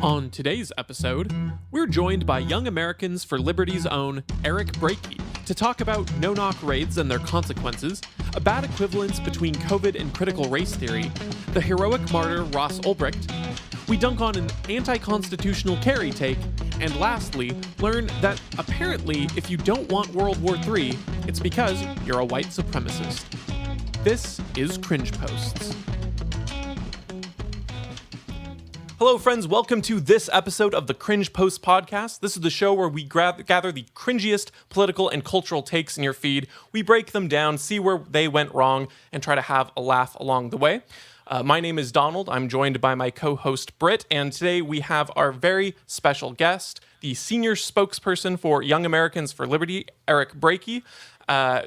On today's episode, we're joined by Young Americans for Liberty's own Eric Brakey to talk about no-knock raids and their consequences, a bad equivalence between COVID and critical race theory, the heroic martyr Ross Ulbricht. We dunk on an anti-constitutional Kerry take, and lastly, learn that apparently if you don't want World War III, it's because you're a white supremacist. This is Cringe Posts. Hello, friends. Welcome to this episode of the Cringe Post podcast. This is the show where we gather the cringiest political and cultural takes in your feed. We break them down, see where they went wrong, and try to have a laugh along the way. My name is Donald. I'm joined by my co-host Britt, and today we have our very special guest, the senior spokesperson for Young Americans for Liberty, Eric Brakey.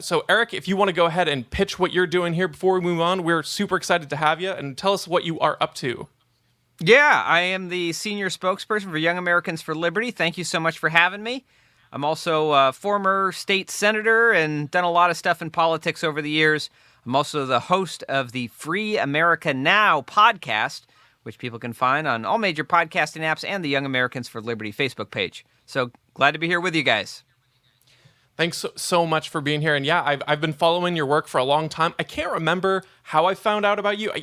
So, Eric, if you want to go ahead and pitch what you're doing here before we move on, we're super excited to have you, and tell us what you are up to. Yeah, I am the senior spokesperson for Young Americans for Liberty. Thank you so much for having me. I'm also a former state senator and done a lot of stuff in politics over the years. I'm also the host of the Free America Now podcast, which people can find on all major podcasting apps and the Young Americans for Liberty Facebook page. So glad to be here with you guys. Thanks so much for being here. And yeah, I've been following your work for a long time. I can't remember how I found out about you.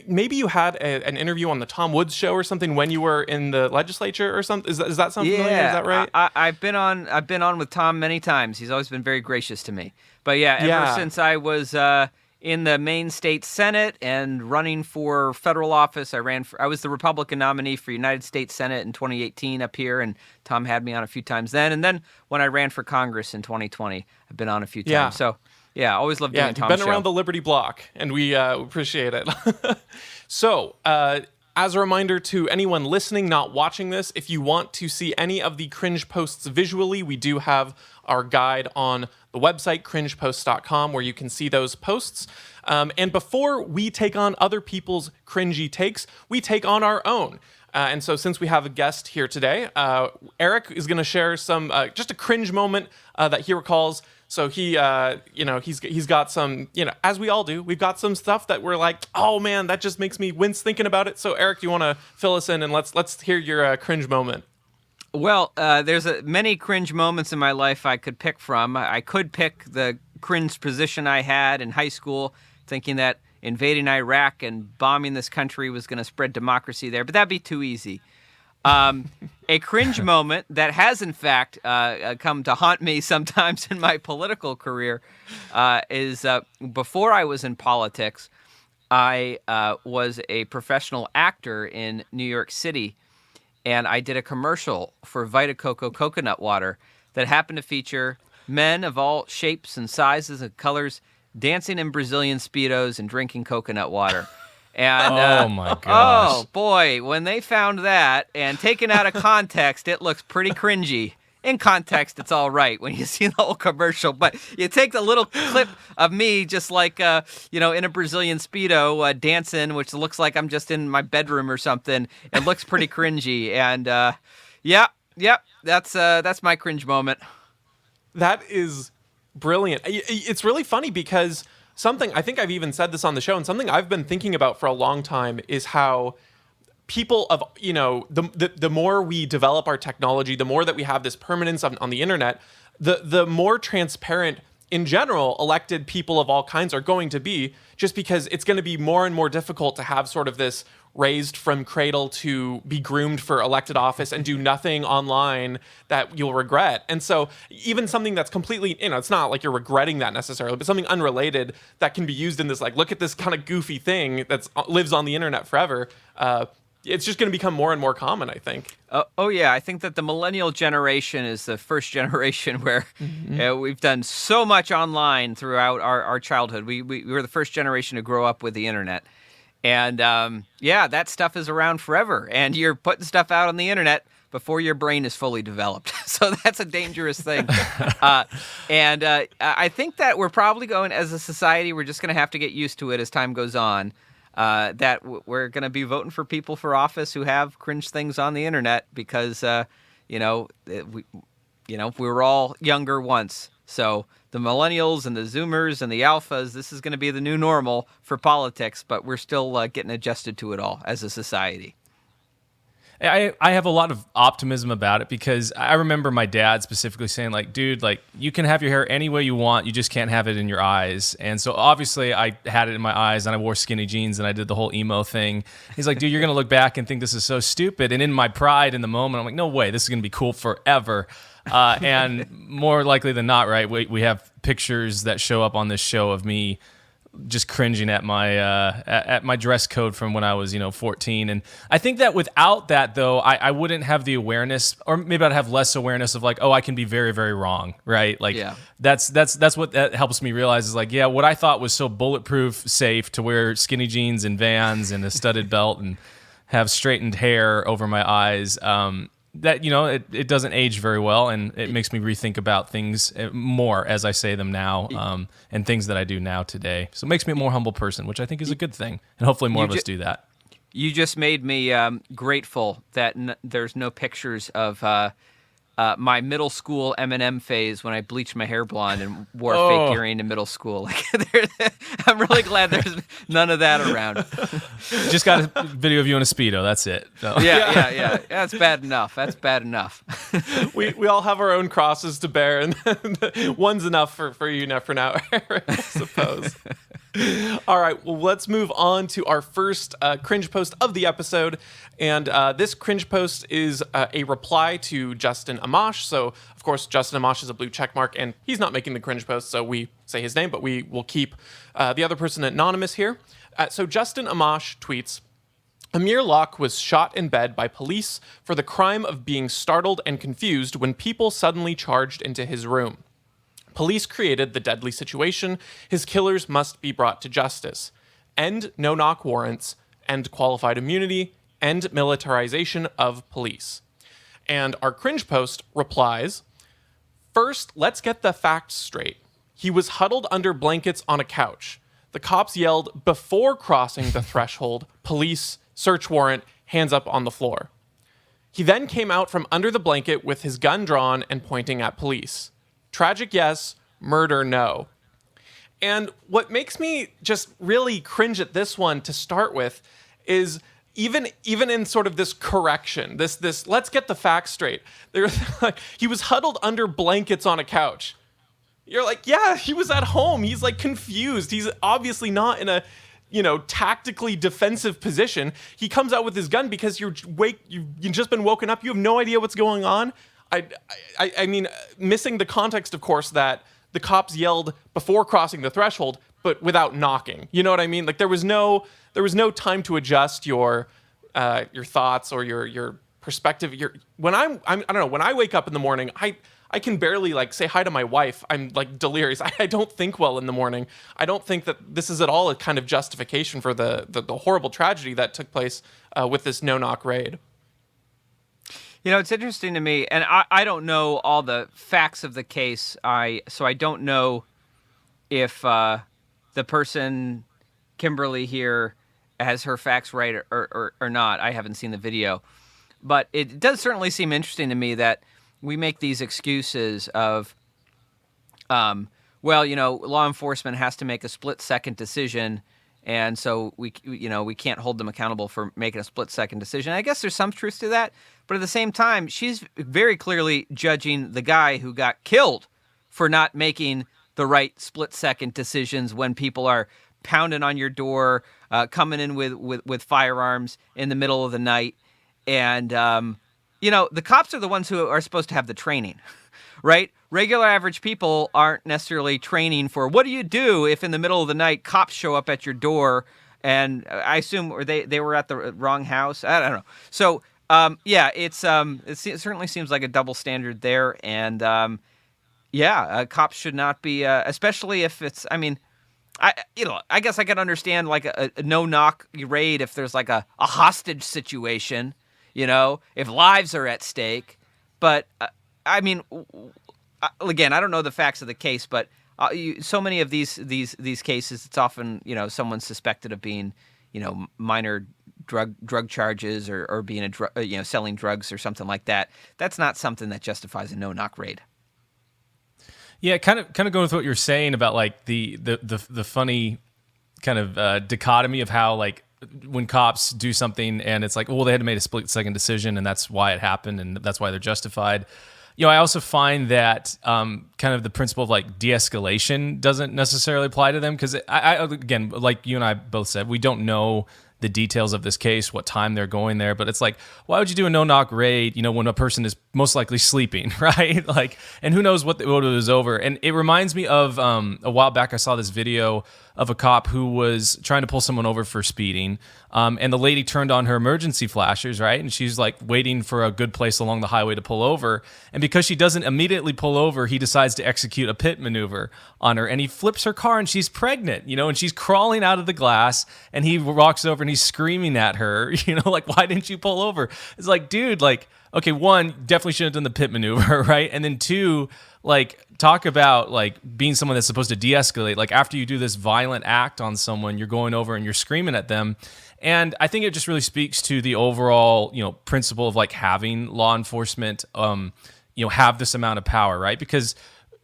Maybe you had an interview on the Tom Woods show or something when you were in the legislature or something. Is that something familiar? Is that right? I've been on with Tom many times. He's always been very gracious to me. But yeah, ever since I was in the Maine State Senate and running for federal office, I was the Republican nominee for United States Senate in 2018 up here, and Tom had me on a few times then. And then when I ran for Congress in 2020, I've been on a few times. Yeah. So yeah, always loved doing Tom's show. You've been around the Liberty block, and we appreciate it. So, as a reminder to anyone listening, not watching this, if you want to see any of the cringe posts visually, we do have our guide on the website, cringeposts.com, where you can see those posts. And before we take on other people's cringy takes, we take on our own. And so since we have a guest here today, Eric is going to share some, just a cringe moment that he recalls. So he's got some, as we all do, we've got some stuff that we're like, oh man, that just makes me wince thinking about it. So Eric, do you want to fill us in and let's hear your cringe moment? Well, there's many cringe moments in my life I could pick from. I could pick the cringe position I had in high school, thinking that invading Iraq and bombing this country was going to spread democracy there, but that'd be too easy. A cringe moment that has, in fact, come to haunt me sometimes in my political career is before I was in politics, I was a professional actor in New York City, and I did a commercial for Vita Coco coconut water that happened to feature men of all shapes and sizes and colors dancing in Brazilian Speedos and drinking coconut water. And oh my gosh. Oh boy, when they found that and taken out of context, it looks pretty cringy. In context, it's all right when you see the whole commercial, but you take the little clip of me just like, in a Brazilian Speedo dancing, which looks like I'm just in my bedroom or something. It looks pretty cringy. And that's my cringe moment. That is brilliant. It's really funny because something, I think I've even said this on the show, and something I've been thinking about for a long time is how people of, the more we develop our technology, the more that we have this permanence on the internet, the more transparent in general elected people of all kinds are going to be, just because it's going to be more and more difficult to have sort of this raised from cradle to be groomed for elected office and do nothing online that you'll regret. And so even something that's completely, it's not like you're regretting that necessarily, but something unrelated that can be used in this, like, look at this kind of goofy thing that lives on the internet forever. It's just going to become more and more common, I think. Oh yeah, I think that the millennial generation is the first generation where we've done so much online throughout our childhood. We were the first generation to grow up with the internet. And that stuff is around forever. And you're putting stuff out on the internet before your brain is fully developed. So that's a dangerous thing. I think that we're probably going, as a society, we're just going to have to get used to it as time goes on. That we're going to be voting for people for office who have cringe things on the internet because, we were all younger once. So the millennials and the Zoomers and the alphas, this is going to be the new normal for politics, but we're still getting adjusted to it all as a society. I have a lot of optimism about it because I remember my dad specifically saying, like, dude, like, you can have your hair any way you want, you just can't have it in your eyes. And so obviously I had it in my eyes and I wore skinny jeans and I did the whole emo thing. He's like, dude, you're going to look back and think this is so stupid. And in my pride in the moment, I'm like, no way, this is going to be cool forever. And more likely than not, right, we have pictures that show up on this show of me just cringing at my dress code from when I was 14. And I think that without that, though, I wouldn't have the awareness, or maybe I'd have less awareness of like, oh, I can be very, very wrong, right? Like that's what that helps me realize is like, yeah, what I thought was so bulletproof safe to wear skinny jeans and Vans and a studded belt and have straightened hair over my eyes, that it doesn't age very well, and it makes me rethink about things more as I say them now, and things that I do now today. So it makes me a more humble person, which I think is a good thing, and hopefully more of us do that. You just made me grateful that there's no pictures of my middle school Eminem phase when I bleached my hair blonde and wore a fake earring in middle school. Like, I'm really glad there's none of that around. Just got a video of you in a Speedo. That's it. So. Yeah. That's bad enough. We all have our own crosses to bear, and one's enough for you now for now, I suppose. All right, well, let's move on to our first cringe post of the episode. And this cringe post is a reply to Justin Amash. So, of course, Justin Amash is a blue check mark, and he's not making the cringe post, so we say his name, but we will keep the other person anonymous here. So Justin Amash tweets, Amir Locke was shot in bed by police for the crime of being startled and confused when people suddenly charged into his room. Police created the deadly situation. His killers must be brought to justice. End no-knock warrants. End qualified immunity. End militarization of police. And our cringe post replies, first, let's get the facts straight. He was huddled under blankets on a couch. The cops yelled before crossing the threshold, police, search warrant, hands up on the floor. He then came out from under the blanket with his gun drawn and pointing at police. Tragic, yes. Murder, no. And what makes me just really cringe at this one to start with is even in sort of this correction, this let's get the facts straight. He was huddled under blankets on a couch. You're like, yeah, he was at home. He's like confused. He's obviously not in a tactically defensive position. He comes out with his gun because you've just been woken up. You have no idea what's going on. I mean, missing the context, of course, that the cops yelled before crossing the threshold, but without knocking. You know what I mean? Like there was no time to adjust your thoughts or your perspective. When I don't know, when I wake up in the morning, I can barely like say hi to my wife. I'm like delirious. I don't think well in the morning. I don't think that this is at all a kind of justification for the horrible tragedy that took place with this no-knock raid. It's interesting to me, and I don't know all the facts of the case. So I don't know if the person, Kimberly here, has her facts right or not. I haven't seen the video. But it does certainly seem interesting to me that we make these excuses of, law enforcement has to make a split-second decision, and so we can't hold them accountable for making a split-second decision. I guess there's some truth to that, but at the same time, she's very clearly judging the guy who got killed for not making the right split-second decisions when people are pounding on your door, coming in with firearms in the middle of the night. And, the cops are the ones who are supposed to have the training, right? Regular average people aren't necessarily training for what do you do if in the middle of the night cops show up at your door, and I assume they were at the wrong house. I don't know. So, it certainly seems like a double standard there. And, cops should not be, especially if it's, I guess I could understand like a no-knock raid if there's like a hostage situation, if lives are at stake. But, again, I don't know the facts of the case, but so many of these cases, it's often, someone's suspected of being, minor drug charges or being selling drugs or something like that. That's not something that justifies a no-knock raid. Yeah, kind of going with what you're saying about like the funny kind of dichotomy of how like when cops do something and it's like, well, they had to make a split-second decision and that's why it happened and that's why they're justified. I also find that kind of the principle of like de-escalation doesn't necessarily apply to them because I again, like you and I both said, we don't know the details of this case, what time they're going there, but it's like, why would you do a no-knock raid, when a person is most likely sleeping, right? Like, and who knows what it was over. And it reminds me of a while back, I saw this video of a cop who was trying to pull someone over for speeding, and the lady turned on her emergency flashers, right? And she's like waiting for a good place along the highway to pull over. And because she doesn't immediately pull over, he decides to execute a pit maneuver on her, and he flips her car, and she's pregnant, and she's crawling out of the glass, and he walks over and he's screaming at her, like, why didn't you pull over? It's like, dude, like, okay, one, definitely shouldn't have done the pit maneuver, right? And then two, like, talk about like being someone that's supposed to de-escalate. Like, after you do this violent act on someone, you're going over and you're screaming at them. And I think it just really speaks to the overall, principle of like having law enforcement, have this amount of power, right? Because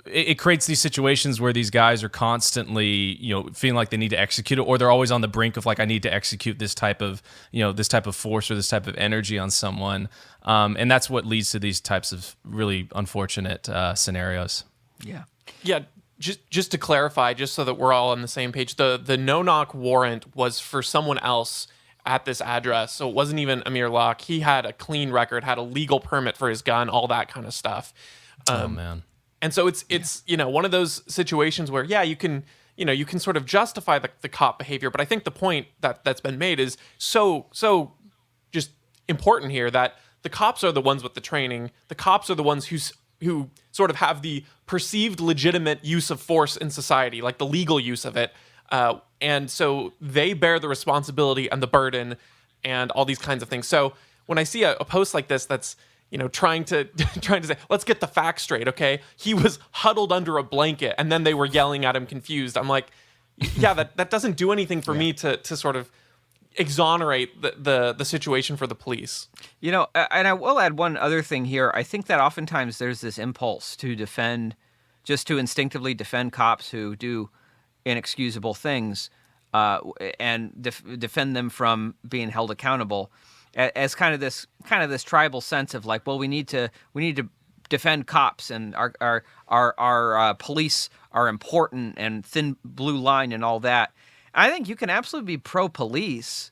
it creates these situations where these guys are constantly, feeling like they need to execute it, or they're always on the brink of like, I need to execute this type of force or this type of energy on someone. And that's what leads to these types of really unfortunate scenarios. Yeah. Yeah. Just to clarify, just so that we're all on the same page, the no-knock warrant was for someone else at this address. So it wasn't even Amir Locke. He had a clean record, had a legal permit for his gun, all that kind of stuff. Oh, man. And so it's one of those situations where, yeah, you can sort of justify the cop behavior. But I think the point that's been made is so just important here that the cops are the ones with the training. The cops are the ones who sort of have the perceived legitimate use of force in society, like the legal use of it. And so they bear the responsibility and the burden and all these kinds of things. So when I see a post like this that's, trying to say, let's get the facts straight, okay? He was huddled under a blanket and then they were yelling at him confused. I'm like, yeah, that doesn't do anything for me to sort of exonerate the situation for the police. And I will add one other thing here. I think that oftentimes there's this impulse to instinctively defend cops who do inexcusable things and defend them from being held accountable, as kind of this tribal sense of like, well, we need to defend cops and our police are important and thin blue line and all that. I think you can absolutely be pro-police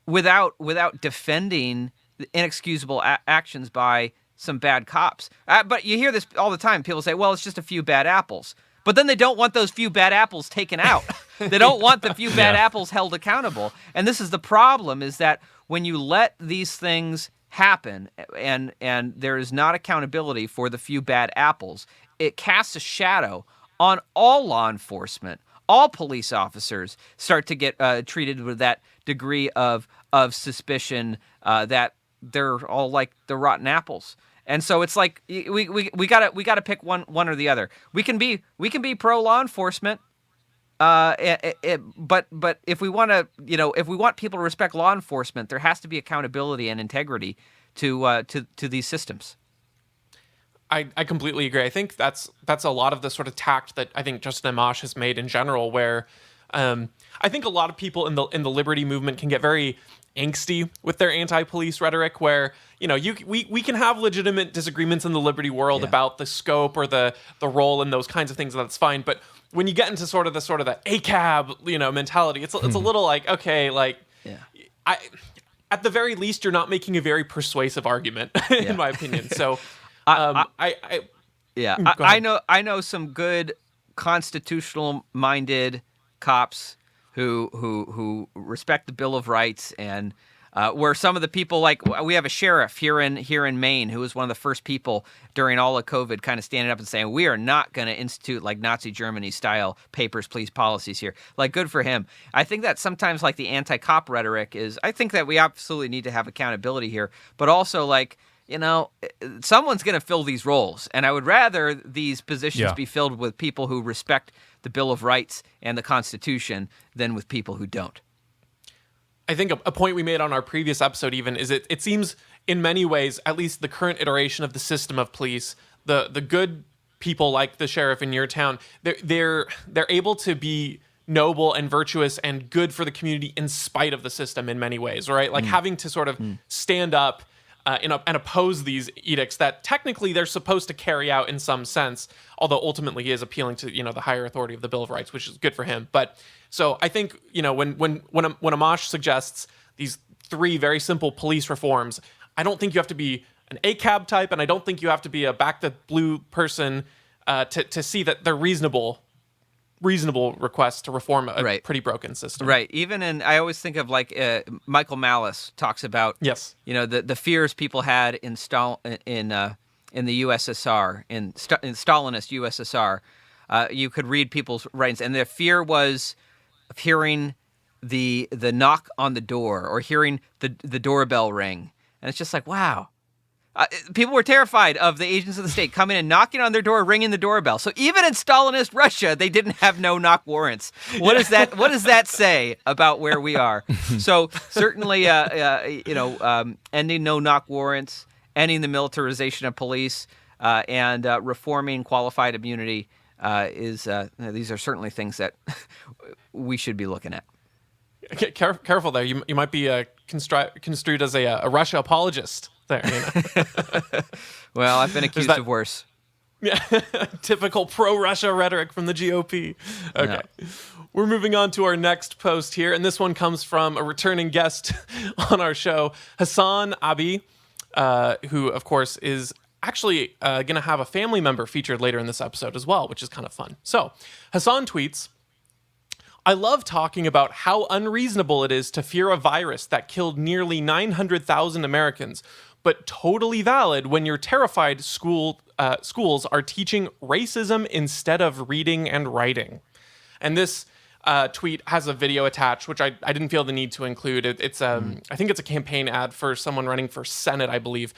without defending the inexcusable actions by some bad cops. But you hear this all the time. People say, well, it's just a few bad apples. But then they don't want those few bad apples taken out. They don't want the few bad apples held accountable. And this is the problem, is that when you let these things happen and there is not accountability for the few bad apples, it casts a shadow on all law enforcement. All police officers start to get treated with that degree of suspicion that they're all like the rotten apples. And so it's like we gotta pick one or the other. We can be pro law enforcement, but if we want people to respect law enforcement, there has to be accountability and integrity to these systems. I completely agree. I think that's a lot of the sort of tact that I think Justin Amash has made in general, where I think a lot of people in the liberty movement can get very angsty with their anti-police rhetoric, where we can have legitimate disagreements in the liberty world about the scope or the role and those kinds of things. That's fine, but when you get into sort of the ACAB mentality, it's a little like, okay, like at the very least, you're not making a very persuasive argument in my opinion. So. I know some good constitutional-minded cops who respect the Bill of Rights, and where some of the people, like we have a sheriff here in Maine who was one of the first people during all of COVID kind of standing up and saying, we are not going to institute like Nazi Germany style papers, please policies here. Like, good for him. I think that sometimes like the anti-cop rhetoric is, I think that we absolutely need to have accountability here, but also like, someone's going to fill these roles, and I would rather these positions be filled with people who respect the Bill of Rights and the Constitution than with people who don't. I think a point we made on our previous episode even is it seems in many ways, at least the current iteration of the system of police, the good people like the sheriff in your town, they're able to be noble and virtuous and good for the community in spite of the system in many ways, right? Like having to sort of stand up and oppose these edicts that technically they're supposed to carry out in some sense, although ultimately he is appealing to, the higher authority of the Bill of Rights, which is good for him. But so I think, when Amash suggests these 3 very simple police reforms, I don't think you have to be an ACAB type, and I don't think you have to be a back the blue person to see that they're reasonable requests to reform a pretty broken system. Right. Even I always think of like Michael Malice talks about, yes, the fears people had in the USSR, in Stalinist USSR. You could read people's writings, and their fear was of hearing the knock on the door or hearing the doorbell ring, and it's just like, wow. People were terrified of the agents of the state coming and knocking on their door, ringing the doorbell. So even in Stalinist Russia, they didn't have no-knock warrants. What does that say about where we are? So certainly, ending no-knock warrants, ending the militarization of police, and reforming qualified immunity these are certainly things that we should be looking at. Careful there. You might be construed as a Russia apologist there. Well, I've been accused of worse. Yeah, typical pro-Russia rhetoric from the GOP. Okay. No. We're moving on to our next post here, and this one comes from a returning guest on our show, Hassan Abi, who, of course, is actually going to have a family member featured later in this episode as well, which is kind of fun. So, Hassan tweets, I love talking about how unreasonable it is to fear a virus that killed nearly 900,000 Americans, but totally valid when you're terrified schools are teaching racism instead of reading and writing. And this tweet has a video attached, which I didn't feel the need to include. I think it's a campaign ad for someone running for Senate, I believe,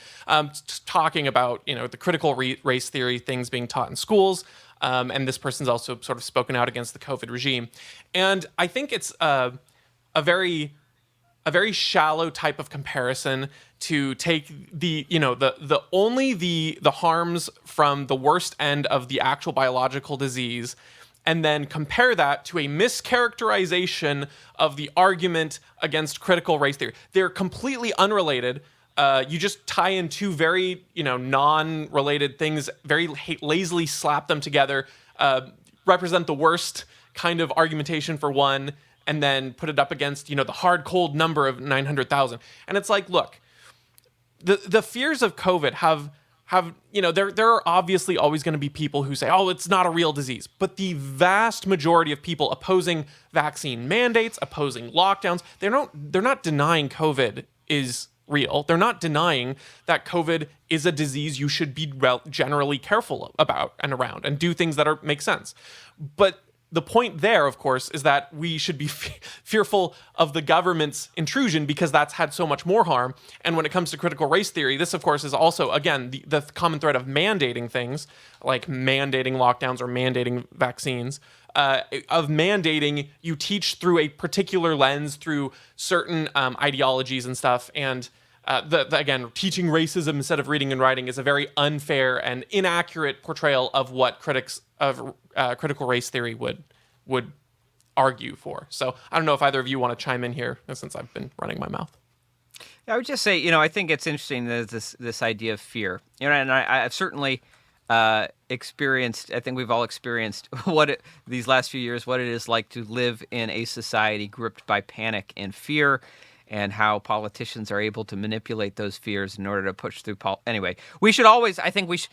talking about the critical race theory things being taught in schools. And this person's also sort of spoken out against the COVID regime. And I think it's a very shallow type of comparison to take the harms from the worst end of the actual biological disease and then compare that to a mischaracterization of the argument against critical race theory. They're completely unrelated. You just tie in 2 very, non-related things, very lazily slap them together, represent the worst kind of argumentation for one, and then put it up against, the hard, cold number of 900,000. And it's like, look, the fears of COVID have there are obviously always going to be people who say, oh, it's not a real disease. But the vast majority of people opposing vaccine mandates, opposing lockdowns, they're not denying COVID is real. They're not denying that COVID is a disease you should be generally careful about and around and do things that make sense. But the point there, of course, is that we should be fearful of the government's intrusion because that's had so much more harm. And when it comes to critical race theory, this, of course, is also, again, the common thread of mandating things, like mandating lockdowns or mandating vaccines, of mandating you teach through a particular lens, through certain ideologies and stuff. And again, teaching racism instead of reading and writing is a very unfair and inaccurate portrayal of what critics of critical race theory would argue for. So I don't know if either of you want to chime in here, since I've been running my mouth. Yeah, I would just say, I think it's interesting that this idea of fear. And I've certainly experienced. I think we've all experienced these last few years, what it is like to live in a society gripped by panic and fear, and how politicians are able to manipulate those fears in order to push through. Anyway, we should always. I think we should.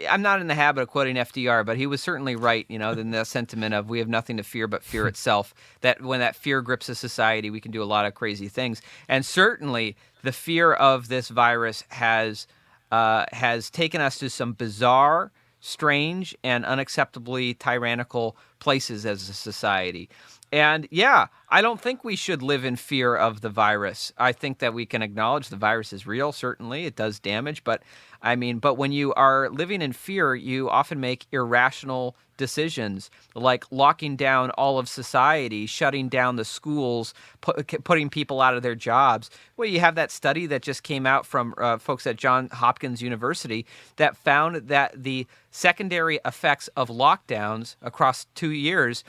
I'm not in the habit of quoting FDR, but he was certainly right. In the sentiment of we have nothing to fear but fear itself. That when that fear grips a society, we can do a lot of crazy things. And certainly, the fear of this virus has taken us to some bizarre, strange, and unacceptably tyrannical places as a society. And yeah, I don't think we should live in fear of the virus. I think that we can acknowledge the virus is real. Certainly, it does damage. But when you are living in fear, you often make irrational decisions, like locking down all of society, shutting down the schools, putting people out of their jobs. Well, you have that study that just came out from folks at Johns Hopkins University that found that the secondary effects of lockdowns across 2 years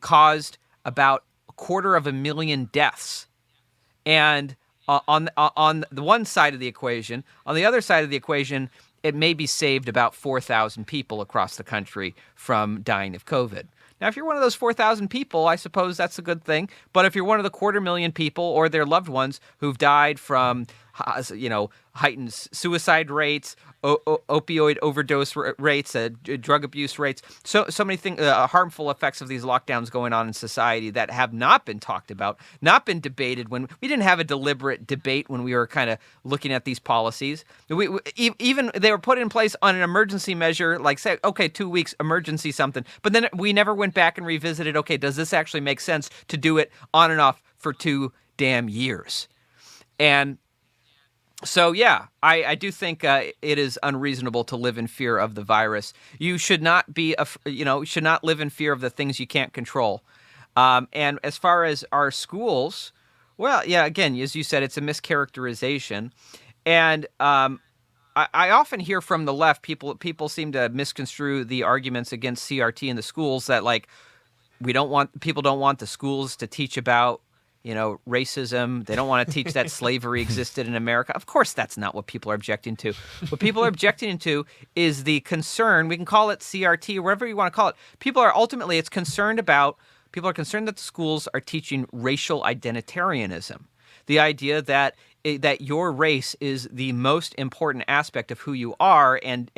caused about 250,000 deaths. And on the one side of the equation, on the other side of the equation, it maybe saved about 4,000 people across the country from dying of COVID. Now, if you're one of those 4,000 people, I suppose that's a good thing. But if you're one of the 250,000 people or their loved ones who've died from, heightened suicide rates, opioid overdose rates, drug abuse rates, so many things, harmful effects of these lockdowns going on in society that have not been talked about, not been debated. When we didn't have a deliberate debate when we were kind of looking at these policies, even they were put in place on an emergency measure, like say, okay, 2 weeks emergency something, but then we never went back and revisited. Okay, does this actually make sense to do it on and off for 2 damn years? And so, yeah, I do think it is unreasonable to live in fear of the virus. You should not should not live in fear of the things you can't control. And as far as our schools, well, yeah, again, as you said, it's a mischaracterization. And I often hear from the left, people seem to misconstrue the arguments against CRT in the schools that, like, people don't want the schools to teach about racism. They don't want to teach that slavery existed in America. Of course, that's not what people are objecting to. What people are objecting to is the concern. We can call it CRT or whatever you want to call it. People are concerned that the schools are teaching racial identitarianism. The idea that your race is the most important aspect of who you are, and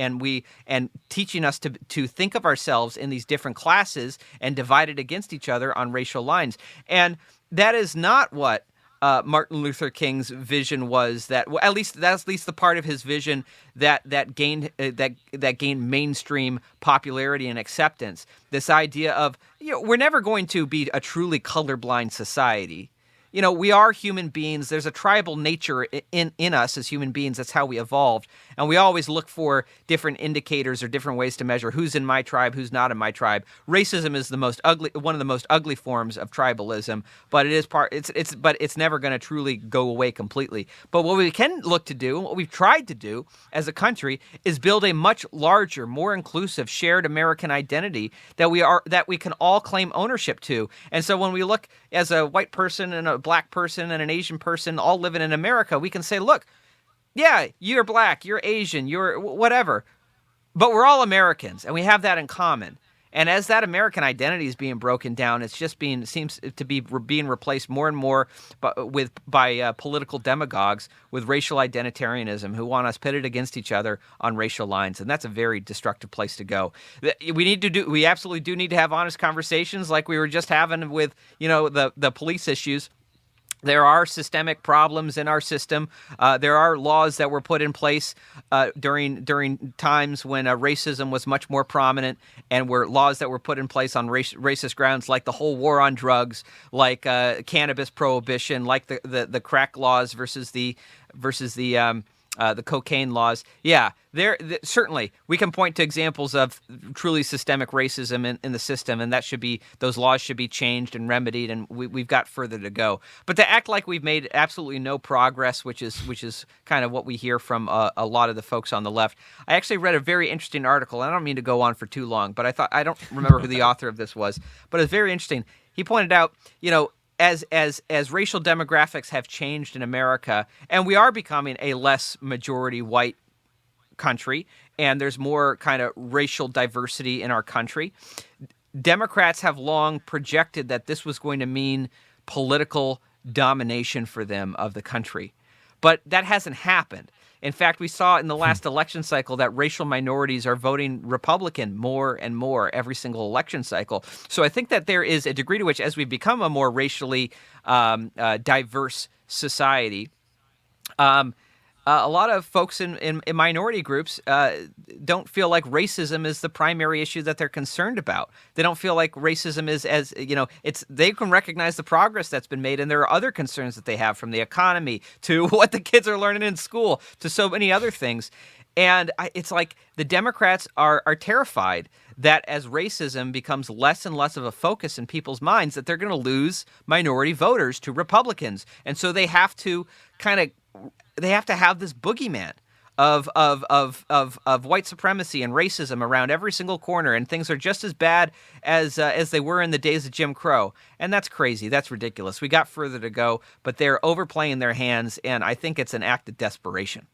teaching us to think of ourselves in these different classes and divided against each other on racial lines. And that is not what Martin Luther King's vision was. That's at least the part of his vision that gained mainstream popularity and acceptance. This idea of we're never going to be a truly colorblind society. We are human beings. There's a tribal nature in us as human beings. That's how we evolved. And we always look for different indicators or different ways to measure who's in my tribe, who's not in my tribe. Racism is one of the most ugly forms of tribalism, but it's never going to truly go away completely. But what we can look to do, what we've tried to do as a country, is build a much larger, more inclusive, shared American identity that we can all claim ownership to. And so when we look as a white person and a black person and an Asian person all living in America, we can say, look, yeah, you're black, you're Asian, you're whatever, but we're all Americans and we have that in common. And as that American identity is being broken down, it's just seems to be being replaced more and more by political demagogues with racial identitarianism who want us pitted against each other on racial lines, and that's a very destructive place to go. We absolutely do need to have honest conversations, like we were just having with the police issues. There are systemic problems in our system. There are laws that were put in place during times when racism was much more prominent, and were laws that were put in place on racist grounds, like the whole war on drugs, like cannabis prohibition, like the crack laws versus the cocaine laws. Yeah, certainly we can point to examples of truly systemic racism in the system, and those laws should be changed and remedied, and we've got further to go. But to act like we've made absolutely no progress, which is kind of what we hear from a lot of the folks on the left. I actually read a very interesting article, and I don't mean to go on for too long, but I don't remember who the author of this was, but it's very interesting. He pointed out, as racial demographics have changed in America, and we are becoming a less majority white country, and there's more kind of racial diversity in our country, Democrats have long projected that this was going to mean political domination for them of the country. But that hasn't happened. In fact, we saw in the last election cycle that racial minorities are voting Republican more and more every single election cycle. So I think that there is a degree to which, as we become a more racially diverse society, a lot of folks in minority groups don't feel like racism is the primary issue that they're concerned about. They don't feel like racism is they can recognize the progress that's been made, and there are other concerns that they have, from the economy to what the kids are learning in school to so many other things. And it's like the Democrats are terrified that as racism becomes less and less of a focus in people's minds, that they're going to lose minority voters to Republicans. And so they have to have this boogeyman of white supremacy and racism around every single corner, and things are just as bad as they were in the days of Jim Crow. And that's crazy. That's ridiculous. We got further to go, but they're overplaying their hands, and I think it's an act of desperation.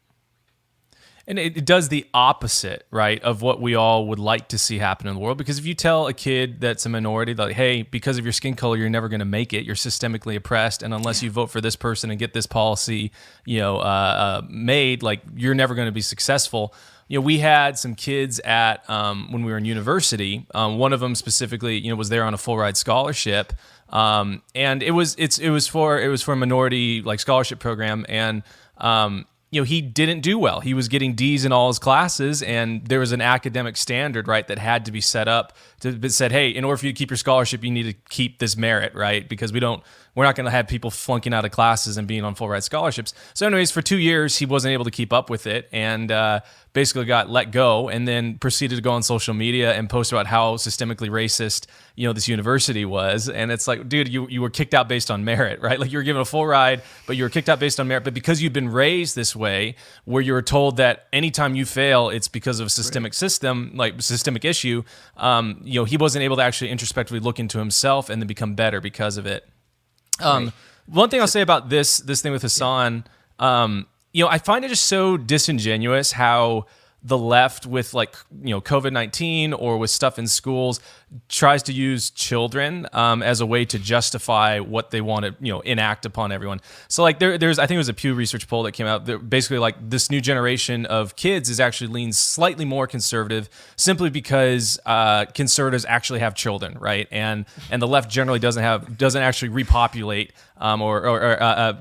And it does the opposite, right, of what we all would like to see happen in the world. Because if you tell a kid that's a minority, like, hey, because of your skin color, you're never going to make it. You're systemically oppressed, and unless you vote for this person and get this policy, made, like, you're never going to be successful. We had some kids at when we were in university. One of them specifically, was there on a full ride scholarship, and it was for a minority like scholarship program, and he didn't do well. He was getting D's in all his classes, and there was an academic standard, right, that had to be set up that said, hey, in order for you to keep your scholarship, you need to keep this merit, right? Because we're not going to have people flunking out of classes and being on full ride scholarships. So anyways, for 2 years, he wasn't able to keep up with it, and basically got let go, and then proceeded to go on social media and post about how systemically racist, this university was. And it's like, dude, you were kicked out based on merit, right? Like, you were given a full ride, but you were kicked out based on merit. But because you've been raised this way, where you were told that anytime you fail, it's because of a systemic systemic issue, he wasn't able to actually introspectively look into himself and then become better because of it. One thing I'll say about this thing with Hassan, I find it just so disingenuous how the left with COVID-19 or with stuff in schools tries to use children as a way to justify what they want to enact upon everyone. So there's I think it was a Pew Research poll that came out that basically this new generation of kids is actually leans slightly more conservative simply because conservatives actually have children, right? And the left generally doesn't actually repopulate or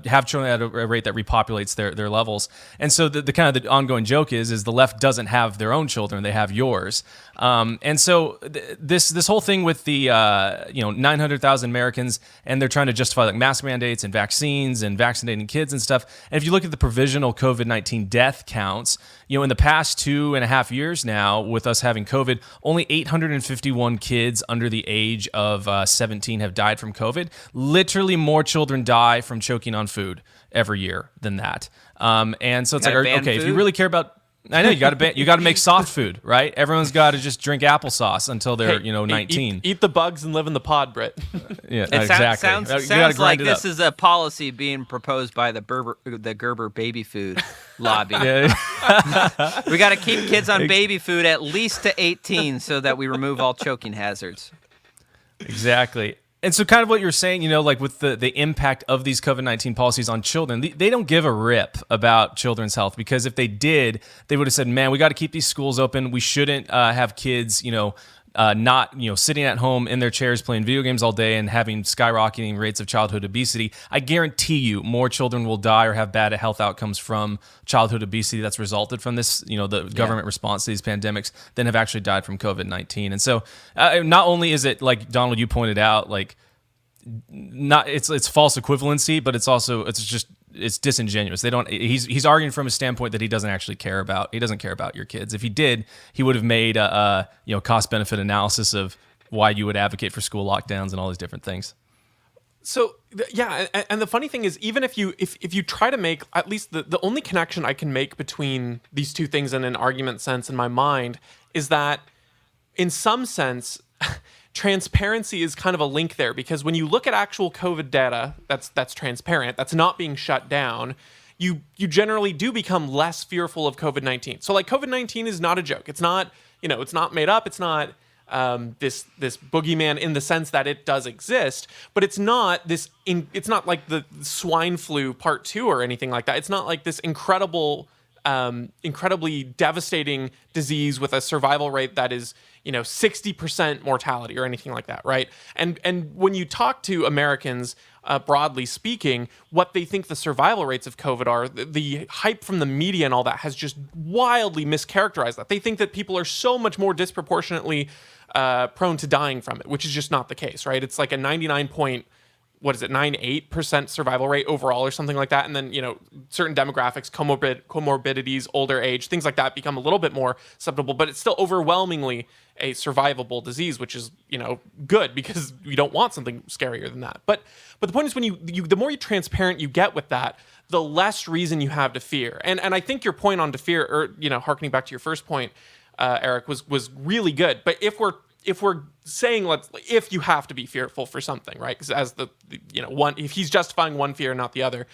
have children at a rate that repopulates their levels. And so the kind of the ongoing joke is the left doesn't have their own children, they have yours. And so this whole thing with the 900,000 Americans, and they're trying to justify mask mandates and vaccines and vaccinating kids and stuff. And if you look at the provisional COVID-19 death counts, in the past 2.5 years now, with us having COVID, only 851 kids under the age of 17 have died from COVID. Literally more children die from choking on food every year than that. And so it's okay, if you really care about, I know you got to make soft food, right? Everyone's got to just drink applesauce until they're 19. Eat the bugs and live in the pod, Britt. Yeah, exactly. Sounds like this is a policy being proposed by the Gerber baby food lobby. We got to keep kids on baby food at least to 18 so that we remove all choking hazards. Exactly. And so kind of what you're saying, with the impact of these COVID-19 policies on children, they don't give a rip about children's health, because if they did, they would have said, man, we got to keep these schools open. We shouldn't have kids, not sitting at home in their chairs playing video games all day and having skyrocketing rates of childhood obesity. I guarantee you more children will die or have bad health outcomes from childhood obesity that's resulted from this, the government response to these pandemics, than have actually died from COVID-19. And so not only is it, like Donald, you pointed out, it's false equivalency, but it's disingenuous. He's arguing from a standpoint that he doesn't actually care about. He doesn't care about your kids. If he did, he would have made a cost benefit analysis of why you would advocate for school lockdowns and all these different things. So and the funny thing is, even if you try to make at least the only connection I can make between these two things in an argument sense in my mind is that in some sense transparency is kind of a link there, because when you look at actual COVID data that's transparent, that's not being shut down, you generally do become less fearful of COVID-19. So COVID-19 is not a joke. It's not, it's not made up. It's not this boogeyman in the sense that it does exist, but it's not it's not like the swine flu part 2 or anything like that. It's not like this incredible incredibly devastating disease with a survival rate that is, 60% mortality or anything like that, right? And when you talk to Americans, broadly speaking, what they think the survival rates of COVID are, the hype from the media and all that has just wildly mischaracterized that. They think that people are so much more disproportionately prone to dying from it, which is just not the case, right? It's like a 98% survival rate overall or something like that. And then, certain demographics, comorbidities, older age, things like that become a little bit more susceptible, but it's still overwhelmingly a survivable disease, which is, good because you don't want something scarier than that. But the point is when the more transparent you get with that, the less reason you have to fear. And I think your point on to fear, or, harkening back to your first point, Eric, was really good. But if we're saying if you have to be fearful for something, right? Because as one, if he's justifying one fear, not the other.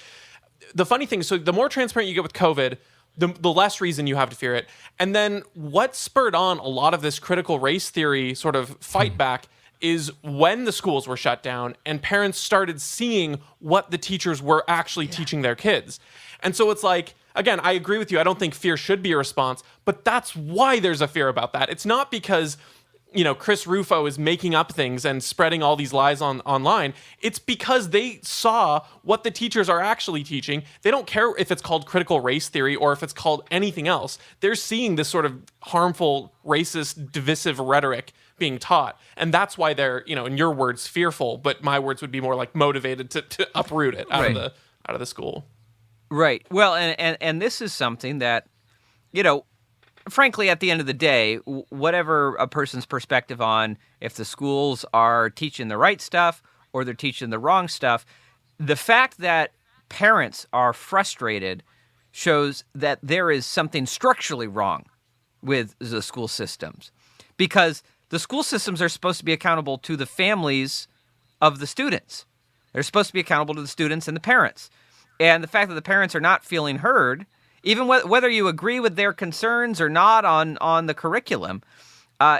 The funny thing is, so the more transparent you get with COVID, the less reason you have to fear it. And then what spurred on a lot of this critical race theory sort of fight back is when the schools were shut down and parents started seeing what the teachers were actually teaching their kids. And so it's like, again, I agree with you. I don't think fear should be a response, but that's why there's a fear about that. It's not because Chris Rufo is making up things and spreading all these lies online. It's because they saw what the teachers are actually teaching. They don't care if it's called critical race theory or if it's called anything else. They're seeing this sort of harmful, racist, divisive rhetoric being taught. And that's why they're, in your words, fearful, but my words would be more like motivated to uproot it out of the school. Right. Well, and this is something that, frankly, at the end of the day, whatever a person's perspective on if the schools are teaching the right stuff or they're teaching the wrong stuff, the fact that parents are frustrated shows that there is something structurally wrong with the school systems. Because the school systems are supposed to be accountable to the families of the students. They're supposed to be accountable to the students and the parents. And the fact that the parents are not feeling heard, even whether you agree with their concerns or not on the curriculum,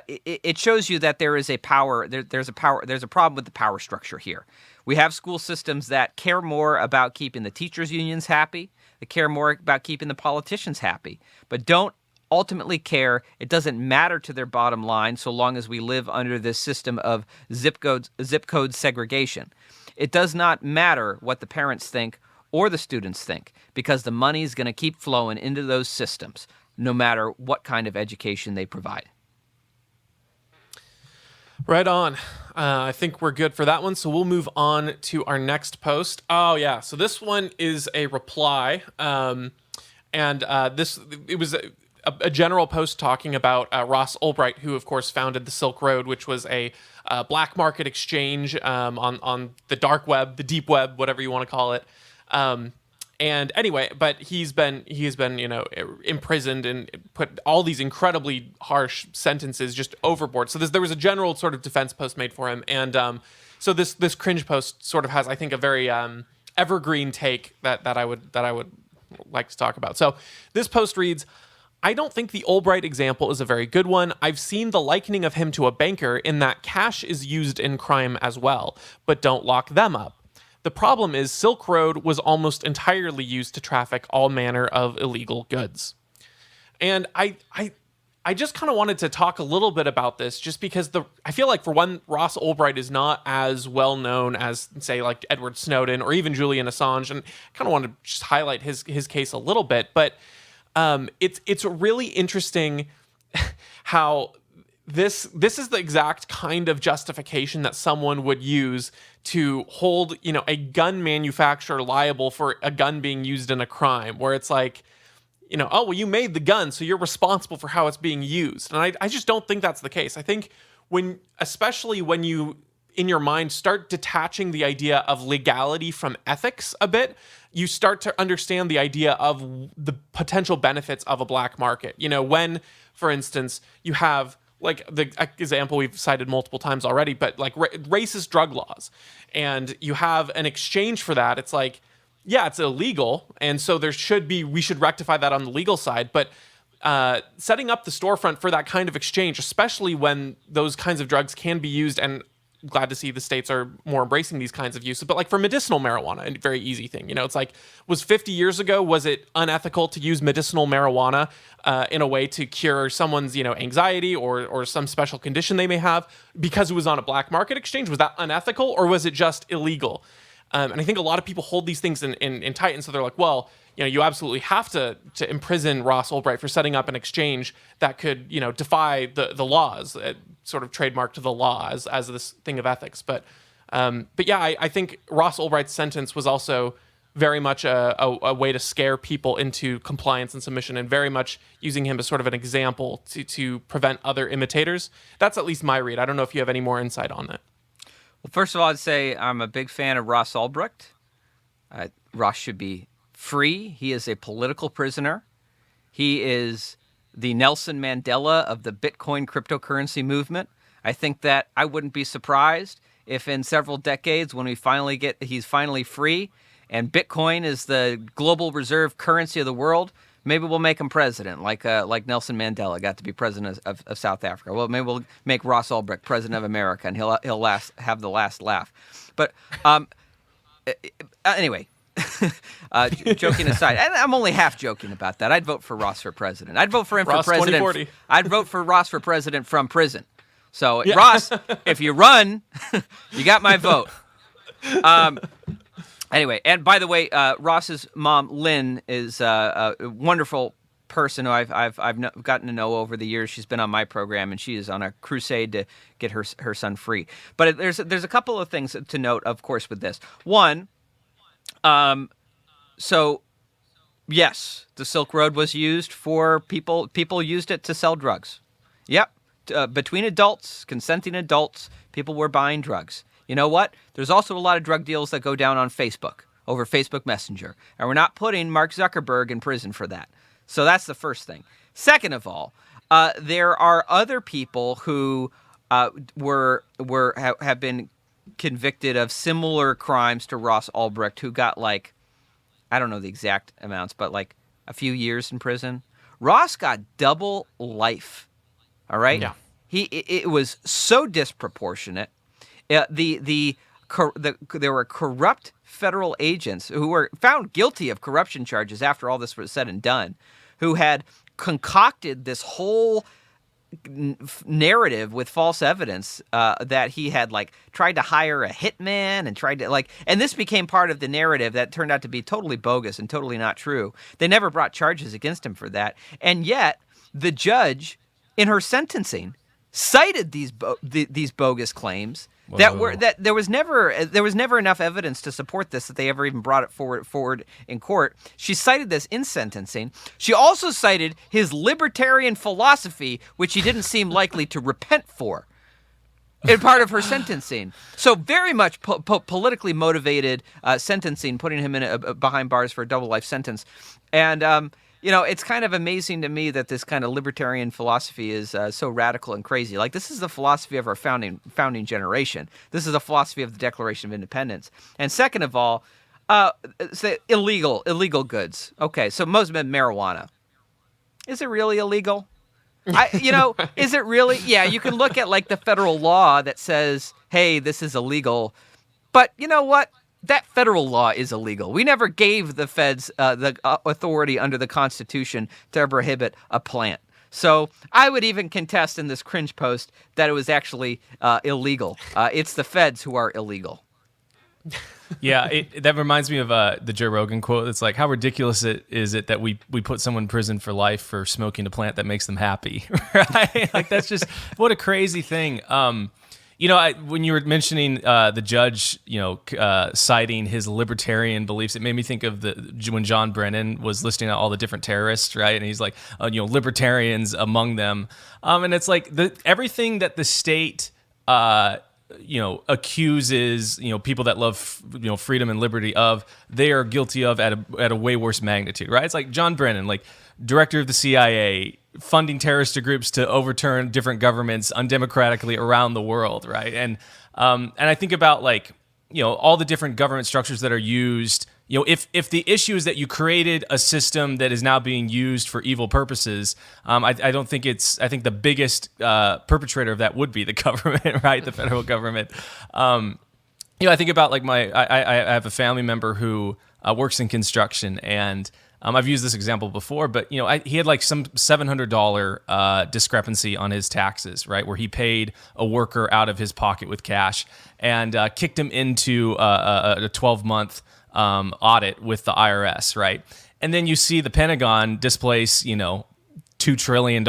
it shows you that there is a power. There's a problem with the power structure here. We have school systems that care more about keeping the teachers' unions happy. They care more about keeping the politicians happy, but don't ultimately care. It doesn't matter to their bottom line so long as we live under this system of zip code segregation. It does not matter what the parents think or the students think, because the money is going to keep flowing into those systems, no matter what kind of education they provide. Right on. I think we're good for that one, so we'll move on to our next post. Oh, yeah. So this one is a reply, it was a general post talking about Ross Ulbricht, who, of course, founded the Silk Road, which was a black market exchange on the dark web, the deep web, whatever you want to call it. And anyway, but he has been, imprisoned and put all these incredibly harsh sentences just overboard. So there was a general sort of defense post made for him. And, so this cringe post sort of has, I think, a very, evergreen take that I would like to talk about. So this post reads, I don't think the Ulbricht example is a very good one. I've seen the likening of him to a banker in that cash is used in crime as well, but don't lock them up. The problem is Silk Road was almost entirely used to traffic all manner of illegal goods. And I just kind of wanted to talk a little bit about this just because I feel like, for one, Ross Ulbricht is not as well known as, say, like Edward Snowden or even Julian Assange, and I kind of wanted to just highlight his case a little bit. But it's really interesting how this is the exact kind of justification that someone would use to hold, a gun manufacturer liable for a gun being used in a crime, where it's like, oh, well, you made the gun, so you're responsible for how it's being used. And I just don't think that's the case. I think especially when you, in your mind, start detaching the idea of legality from ethics a bit, you start to understand the idea of the potential benefits of a black market. When, for instance, you have, like the example we've cited multiple times already, but like racist drug laws, and you have an exchange for that. It's like, yeah, it's illegal, and so we should rectify that on the legal side. But setting up the storefront for that kind of exchange, especially when those kinds of drugs can be used and glad to see the states are more embracing these kinds of uses. But like for medicinal marijuana, a very easy thing. It's like, was 50 years ago, was it unethical to use medicinal marijuana in a way to cure someone's, anxiety or some special condition they may have because it was on a black market exchange? Was that unethical, or was it just illegal? And I think a lot of people hold these things in tight, and so they're like, well, you absolutely have to imprison Ross Ulbricht for setting up an exchange that could, defy the laws, sort of trademark to the law as this thing of ethics. But yeah, I think Ross Ulbricht's sentence was also very much a way to scare people into compliance and submission, and very much using him as sort of an example to prevent other imitators. That's at least my read. I don't know if you have any more insight on that. Well, first of all, I'd say I'm a big fan of Ross Ulbricht. Ross should be free. He is a political prisoner. He is the Nelson Mandela of the Bitcoin cryptocurrency movement. I think that I wouldn't be surprised if in several decades, when he's finally free and Bitcoin is the global reserve currency of the world, maybe we'll make him president, like Nelson Mandela got to be president of South Africa. Well, maybe we'll make Ross Ulbricht president of America, and he'll have the last laugh. But anyway, joking aside, and I'm only half joking about that. I'd vote for Ross for president. I'd vote for him Ross for president. 2040. I'd vote for Ross for president from prison. So yeah. Ross, if you run, you got my vote. Anyway, and by the way, Ross's mom, Lynn, is a wonderful person who I've gotten to know over the years. She's been on my program, and she is on a crusade to get her son free. But there's a couple of things to note, of course, with this. One, so yes, the Silk Road was used for people. People used it to sell drugs. Yep, between adults, consenting adults, people were buying drugs. You know what? There's also a lot of drug deals that go down on Facebook, over Facebook Messenger. And we're not putting Mark Zuckerberg in prison for that. So that's the first thing. Second of all, there are other people who have been convicted of similar crimes to Ross Ulbricht who got I don't know the exact amounts, but a few years in prison. Ross got double life. All right? Yeah. It was so disproportionate. There were corrupt federal agents who were found guilty of corruption charges after all this was said and done, who had concocted this whole narrative with false evidence that he had tried to hire a hitman and tried to and this became part of the narrative that turned out to be totally bogus and totally not true. They never brought charges against him for that, and yet the judge, in her sentencing, cited these bogus claims. Whoa. That there was never enough evidence to support this that they ever even brought it forward in court. She cited this in sentencing. She also cited his libertarian philosophy, which he didn't seem likely to repent for, in part of her sentencing. So very much politically motivated sentencing, putting him in behind bars for a double life sentence, and. It's kind of amazing to me that this kind of libertarian philosophy is so radical and crazy. This is the philosophy of our founding generation. This is the philosophy of the Declaration of Independence. And second of all, illegal goods. Okay, so most of them marijuana. Is it really illegal? Is it really? Yeah, you can look at the federal law that says, hey, this is illegal. But you know what? That federal law is illegal. We never gave the feds the authority under the Constitution to prohibit a plant. So I would even contest in this cringe post that it was actually illegal. It's the feds who are illegal. Yeah, that reminds me of the Joe Rogan quote. It's how ridiculous is it that we put someone in prison for life for smoking a plant that makes them happy, right? That's just, what a crazy thing. When you were mentioning the judge, citing his libertarian beliefs, it made me think of when John Brennan was listing out all the different terrorists, right? And he's libertarians among them. And it's everything that the state, accuses, people that love, freedom and liberty of, they are guilty of at a way worse magnitude, right? It's John Brennan, director of the CIA, funding terrorist groups to overturn different governments undemocratically around the world, right? And I think about all the different government structures that are used if the issue is that you created a system that is now being used for evil purposes, I don't think I think the biggest perpetrator of that would be the government, right? The federal government. I think about like I have a family member who works in construction, and I've used this example before, but he had like some $700 discrepancy on his taxes, right, where he paid a worker out of his pocket with cash and kicked him into a 12-month audit with the IRS, right? And then you see the Pentagon displace, $2 trillion,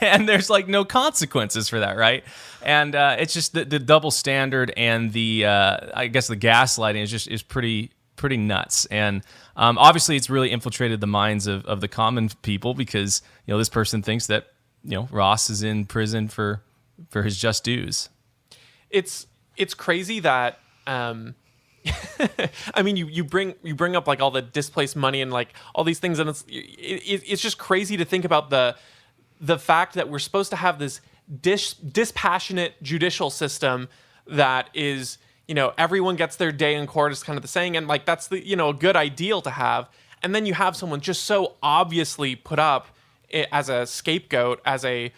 and there's like no consequences for that, right? And it's just the double standard and the I guess the gaslighting is pretty nuts. And obviously it's really infiltrated the minds of the common people because this person thinks that Ross is in prison for his just dues. It's crazy that I mean, you bring up like all the displaced money and like all these things, and it's just crazy to think about the fact that we're supposed to have this dispassionate judicial system that is, everyone gets their day in court is kind of the saying, and like that's the a good ideal to have, and then you have someone just so obviously put up as a scapegoat, as a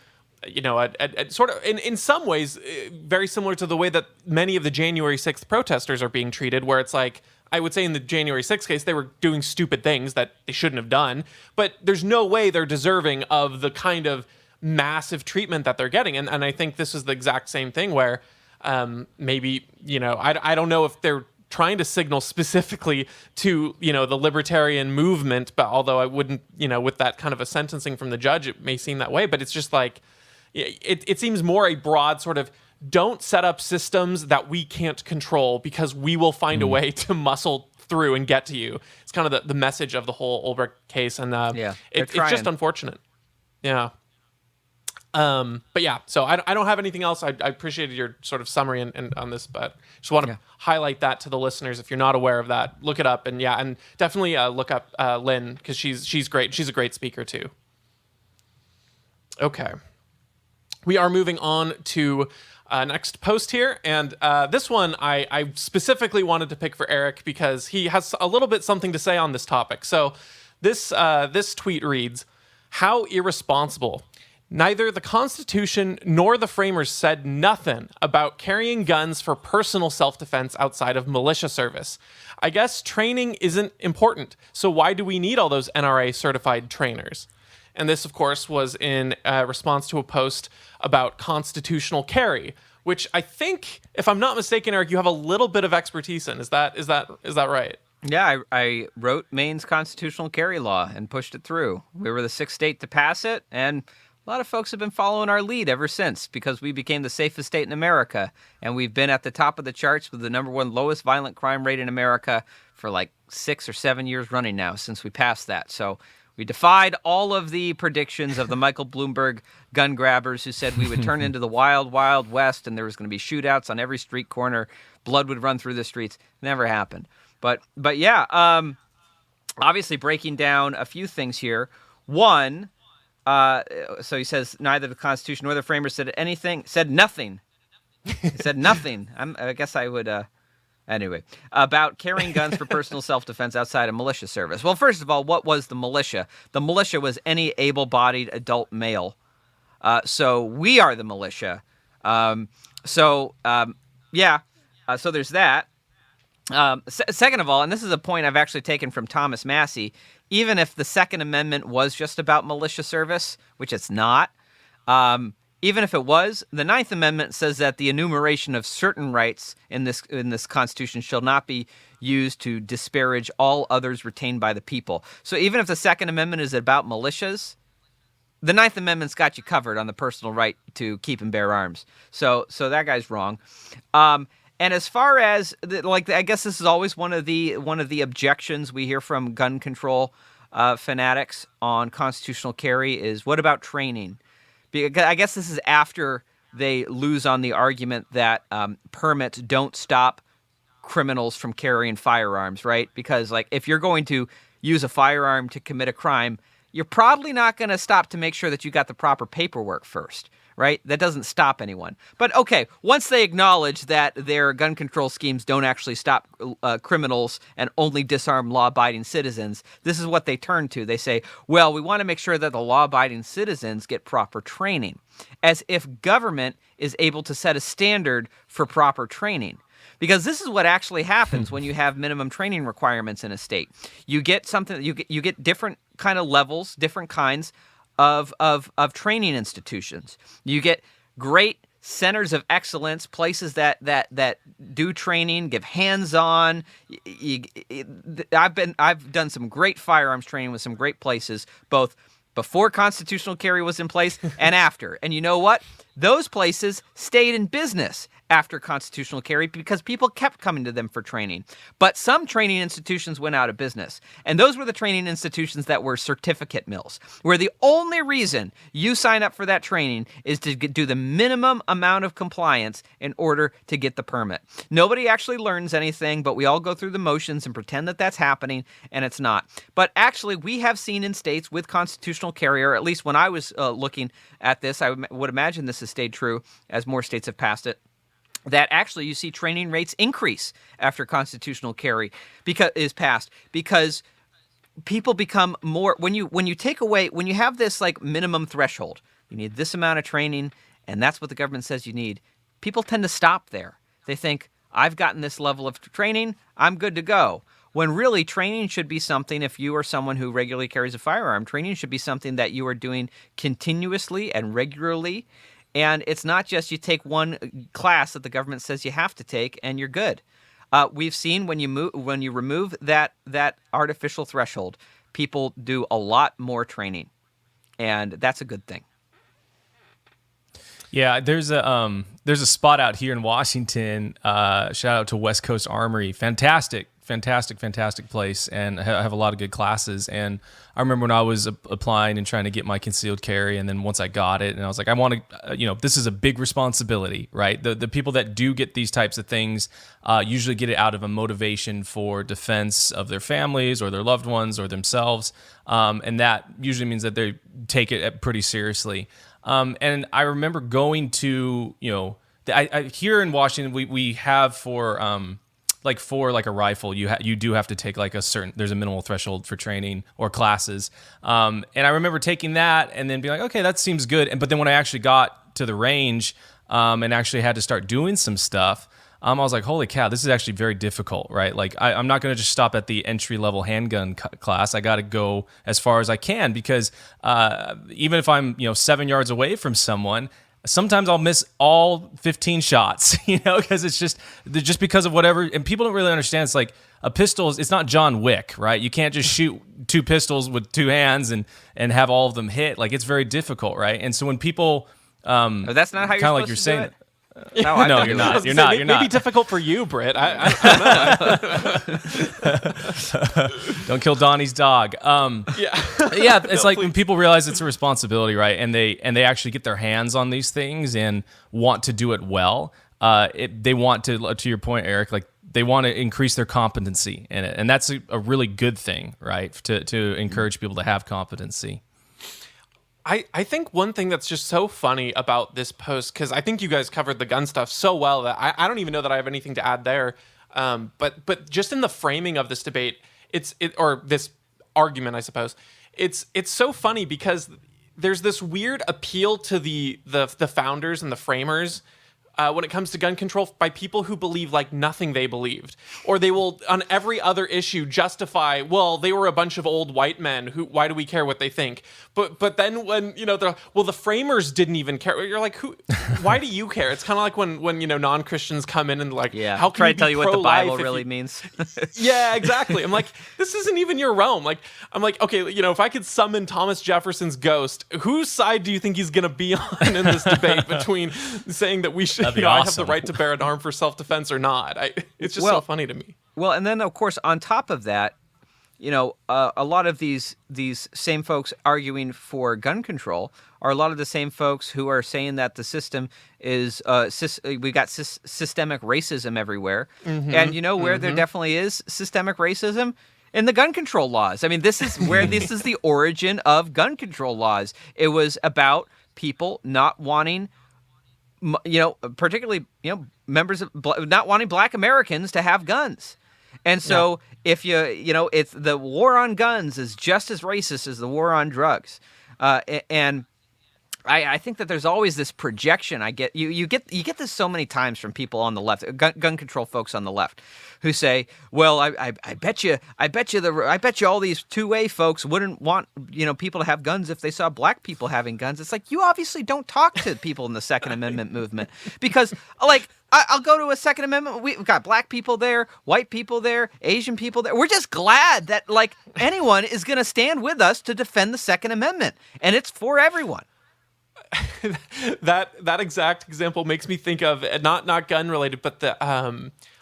sort of in some ways very similar to the way that many of the January 6th protesters are being treated, where it's like, I would say in the January 6th case, they were doing stupid things that they shouldn't have done, but there's no way they're deserving of the kind of massive treatment that they're getting. And I think this is the exact same thing where maybe, I don't know if they're trying to signal specifically to, the libertarian movement, but although I wouldn't, with that kind of a sentencing from the judge, it may seem that way, but it's just like, it seems more a broad sort of, don't set up systems that we can't control because we will find a way to muscle through and get to you. It's kind of the message of the whole Ulbricht case. And it's just unfortunate. Yeah. But yeah, so I don't have anything else. I appreciated your sort of summary and on this, but just want to highlight that to the listeners. If you're not aware of that, look it up. And and definitely look up Lynn, because she's great. She's a great speaker too. Okay. We are moving on to next post here, and this one I specifically wanted to pick for Eric because he has a little bit something to say on this topic. So this tweet reads, "How irresponsible. Neither the Constitution nor the framers said nothing about carrying guns for personal self-defense outside of militia service. I guess training isn't important, so why do we need all those NRA-certified trainers?" And this, of course, was in response to a post about constitutional carry, which I think, if I'm not mistaken, Eric, you have a little bit of expertise in. Is that right? Yeah, I wrote Maine's constitutional carry law and pushed it through. We were the sixth state to pass it, and a lot of folks have been following our lead ever since because we became the safest state in America, and we've been at the top of the charts with the #1 lowest violent crime rate in America for like 6 or 7 years running now since we passed that. So we defied all of the predictions of the Michael Bloomberg gun grabbers who said we would turn into the wild, wild west and there was going to be shootouts on every street corner. Blood would run through the streets. Never happened. But yeah, obviously breaking down a few things here. One, so he says neither the Constitution nor the framers said nothing. He said nothing. I guess I would... Anyway, about carrying guns for personal self-defense outside of militia service. Well, first of all, what was the militia? The militia was any able-bodied adult male. So we are the militia. So there's that. Second of all, and this is a point I've actually taken from Thomas Massey, even if the Second Amendment was just about militia service, which it's not, even if it was, the Ninth Amendment says that the enumeration of certain rights in this Constitution shall not be used to disparage all others retained by the people. So even if the Second Amendment is about militias, the Ninth Amendment's got you covered on the personal right to keep and bear arms. So that guy's wrong. And as far as I guess this is always one of the objections we hear from gun control fanatics on constitutional carry is, what about training? Because I guess this is after they lose on the argument that permits don't stop criminals from carrying firearms, right? Because if you're going to use a firearm to commit a crime, you're probably not going to stop to make sure that you got the proper paperwork first, right? That doesn't stop anyone. But okay, once they acknowledge that their gun control schemes don't actually stop criminals and only disarm law-abiding citizens, this is what they turn to. They say, well, we want to make sure that the law-abiding citizens get proper training, as if government is able to set a standard for proper training. Because this is what actually happens when you have minimum training requirements in a state. You get something. You get different kind of levels, different kinds of training institutions. You get great centers of excellence, places that do training, give hands-on. I've done some great firearms training with some great places, both before constitutional carry was in place and after. And you know what? Those places stayed in business after constitutional carry because people kept coming to them for training. But some training institutions went out of business. And those were the training institutions that were certificate mills, where the only reason you sign up for that training is to do the minimum amount of compliance in order to get the permit. Nobody actually learns anything, but we all go through the motions and pretend that that's happening, and it's not. But actually, we have seen in states with constitutional carry, or at least when I was looking at this, I would imagine this has stayed true as more states have passed it, that actually you see training rates increase after constitutional carry is passed, because people become more, when you have this like minimum threshold, you need this amount of training, and that's what the government says you need, people tend to stop there. They think, I've gotten this level of training, I'm good to go. When really training should be something, if you are someone who regularly carries a firearm, training should be something that you are doing continuously and regularly. And it's not just you take one class that the government says you have to take and you're good. We've seen when you remove that artificial threshold, people do a lot more training, and that's a good thing. Yeah, there's a spot out here in Washington. Shout out to West Coast Armory, fantastic place, and have a lot of good classes. And I remember when I was applying and trying to get my concealed carry, and then once I got it, and I was like, I want to, this is a big responsibility, right? The people that do get these types of things usually get it out of a motivation for defense of their families or their loved ones or themselves, and that usually means that they take it pretty seriously. And I remember going to, I here in Washington, we have for a rifle, you do have to take there's a minimal threshold for training or classes. And I remember taking that and then being like, okay, that seems good. But then when I actually got to the range and actually had to start doing some stuff, I was like, holy cow, this is actually very difficult, right? Like I'm not going to just stop at the entry-level handgun class. I got to go as far as I can, because even if I'm 7 yards away from someone, sometimes I'll miss all 15 shots, because it's just because of whatever. And people don't really understand. It's like a pistol, it's not John Wick, right? You can't just shoot two pistols with two hands and have all of them hit. Like, it's very difficult, right? And so when people, that's not how you're kind of supposed to do it. No, you're not. You're not. Maybe difficult for you, Britt. I don't know. Don't kill Donnie's dog. Yeah. It's like when people realize it's a responsibility, right? And they actually get their hands on these things and want to do it well. They want to your point, Eric, like they want to increase their competency in it, and that's a really good thing, right? To encourage people to have competency. I think one thing that's just so funny about this post, because I think you guys covered the gun stuff so well that I don't even know that I have anything to add there. But just in the framing of this debate, or this argument, I suppose, it's so funny because there's this weird appeal to the founders and the framers when it comes to gun control by people who believe like nothing they believed, or they will on every other issue justify, well, they were a bunch of old white men why do we care what they think? But then when the framers didn't even care, you're like, why do you care? It's kind of like when non-Christians come in and like, how can try you to tell you what the Bible really means? Yeah, exactly. I'm like, this isn't even your realm. Like, I'm like, okay, if I could summon Thomas Jefferson's ghost, whose side do you think he's gonna be on in this debate between saying that we should, I have the right to bear an arm for self-defense or not? It's just so funny to me. Well, and then of course on top of that, a lot of these same folks arguing for gun control are a lot of the same folks who are saying that the system is we got systemic racism everywhere, and where there definitely is systemic racism. In the gun control laws. I mean, this is where this is the origin of gun control laws. It was about people not wanting, particularly, members of not wanting Black Americans to have guns. And so if it's the war on guns is just as racist as the war on drugs. And I think that there's always this projection. You get this so many times from people on the left, gun control folks on the left, who say, "Well, I bet you all these 2A folks wouldn't want people to have guns if they saw Black people having guns." It's like, you obviously don't talk to people in the Second Amendment movement, because I'll go to a Second Amendment. We've got Black people there, white people there, Asian people there. We're just glad that anyone is going to stand with us to defend the Second Amendment, and it's for everyone. That exact example makes me think of not gun related, but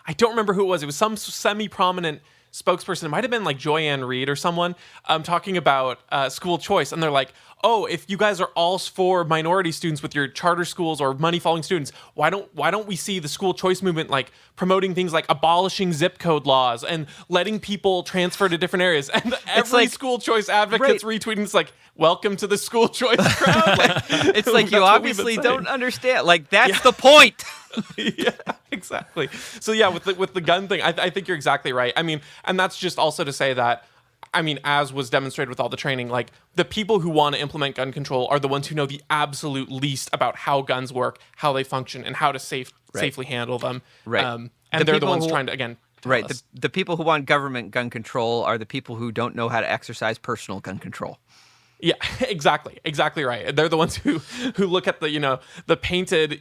I don't remember who it was. It was some semi-prominent spokesperson. It might have been like Joyanne Reed or someone talking about school choice, and they're like, "Oh, if you guys are all for minority students with your charter schools or money-following students, why don't we see the school choice movement promoting things like abolishing zip code laws and letting people transfer to different areas?" And every school choice advocate's retweeting. It's like, welcome to the school choice crowd. It's like, you obviously don't understand. That's the point. Yeah, exactly. So yeah, with the gun thing, I think you're exactly right. I mean, and that's just also to say that, I mean, as was demonstrated with all the training, the people who want to implement gun control are the ones who know the absolute least about how guns work, how they function, and how to safely handle them. Right. And they're the ones trying to, again, right. The people who want government gun control are the people who don't know how to exercise personal gun control. Yeah, exactly right. They're the ones who look at the painted,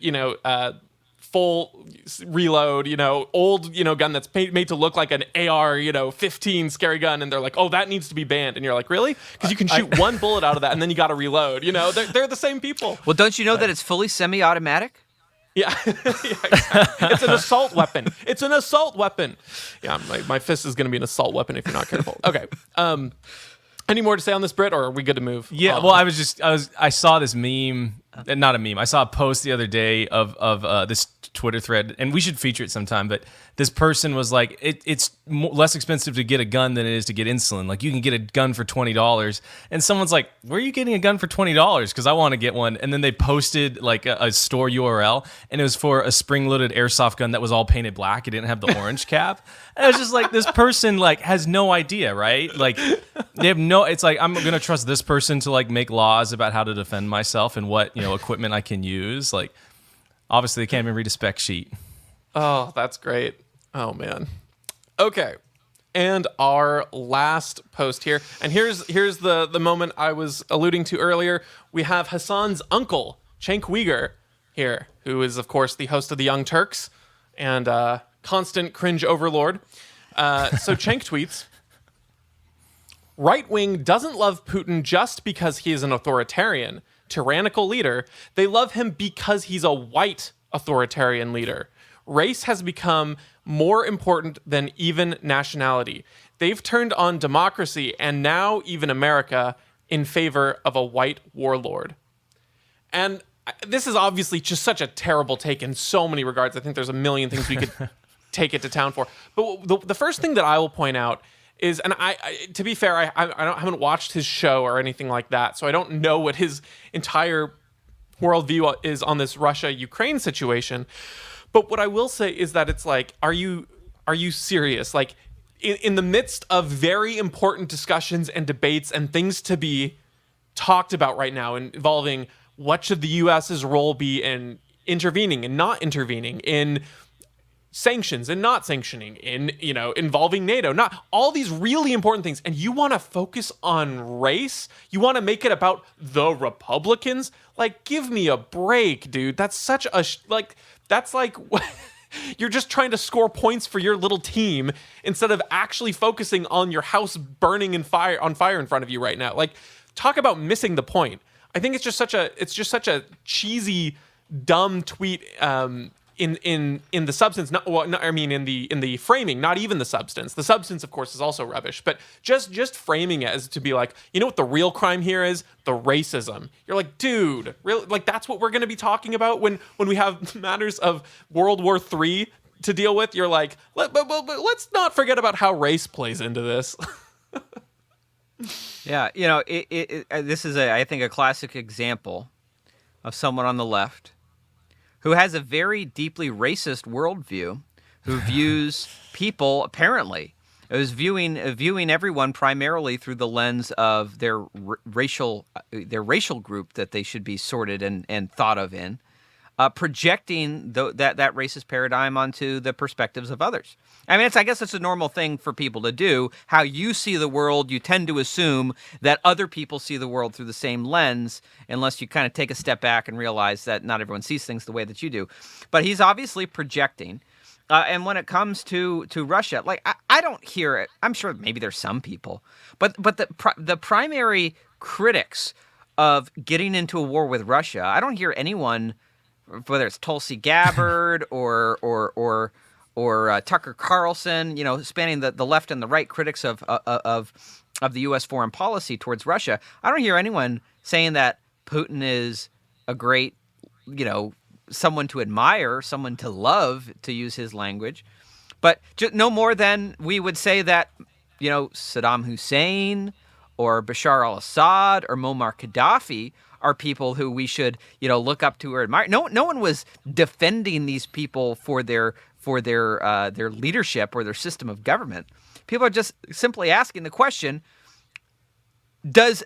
full reload, old, gun that's made to look like an AR, 15 scary gun, and they're like, "Oh, that needs to be banned." And you're like, "Really?" Because you can shoot one bullet out of that, and then you got to reload. They're the same people. Well, don't you know that it's fully semi-automatic? Yeah, exactly. It's an assault weapon. It's an assault weapon. Yeah, my fist is going to be an assault weapon if you're not careful. Okay. Any more to say on this, Britt, or are we good to move? Yeah, well, I saw this meme, not a meme. I saw a post the other day of this Twitter thread, and we should feature it sometime, but this person was like, it's less expensive to get a gun than it is to get insulin. Like, you can get a gun for $20, and someone's like, where are you getting a gun for $20? Because I want to get one. And then they posted a store URL, and it was for a spring-loaded airsoft gun that was all painted black. It didn't have the orange cap. And I was just like, this person has no idea, right? They have no. It's like, I'm gonna trust this person to make laws about how to defend myself and what equipment I can use. Obviously, they can't even read a spec sheet. Oh, that's great. Oh, man. Okay. And our last post here. And here's the moment I was alluding to earlier. We have Hassan's uncle, Cenk Uygur, here, who is, of course, the host of The Young Turks and constant cringe overlord. So Cenk tweets, "Right wing doesn't love Putin just because he is an authoritarian, tyrannical leader. They love him because he's a white authoritarian leader. Race has become more important than even nationality. They've turned on democracy and now even America in favor of a white warlord." And this is obviously just such a terrible take in so many regards. I think there's a million things we could take it to town for. But the first thing that I will point out is, and I to be fair, I haven't watched his show or anything like that, so I don't know what his entire worldview is on this Russia-Ukraine situation. But what I will say is that it's like, are you serious? In the midst of very important discussions and debates and things to be talked about right now, involving what should the U.S.'s role be in intervening and not intervening, in sanctions and not sanctioning, in involving NATO, not all these really important things, and you want to focus on race? You want to make it about the Republicans? Give me a break, dude. That's such a that's like you're just trying to score points for your little team instead of actually focusing on your house burning on fire in front of you right now. Talk about missing the point. I think it's just such a cheesy, dumb tweet. In the substance, in the framing, not even the substance. The substance, of course, is also rubbish. But just framing it as to be like, what the real crime here is? The racism. You're like, dude, really? That's what we're going to be talking about when we have matters of World War III to deal with? You're like, but let's not forget about how race plays into this. Yeah, this is I think a classic example of someone on the left who has a very deeply racist worldview, who views people, apparently, is viewing everyone primarily through the lens of their racial group that they should be sorted and thought of in, projecting that racist paradigm onto the perspectives of others. I mean, I guess it's a normal thing for people to do. How you see the world, you tend to assume that other people see the world through the same lens, unless you kind of take a step back and realize that not everyone sees things the way that you do. But he's obviously projecting. And when it comes to Russia, like I don't hear it. I'm sure maybe there's some people, but the primary critics of getting into a war with Russia, I don't hear anyone, whether it's Tulsi Gabbard or Tucker Carlson, spanning the left and the right critics of the U.S. foreign policy towards Russia. I don't hear anyone saying that Putin is a great, someone to admire, someone to love, to use his language, but no more than we would say that, Saddam Hussein or Bashar al-Assad or Muammar Gaddafi are people who we should, look up to or admire. No one was defending these people for their leadership or their system of government. People are just simply asking the question: Does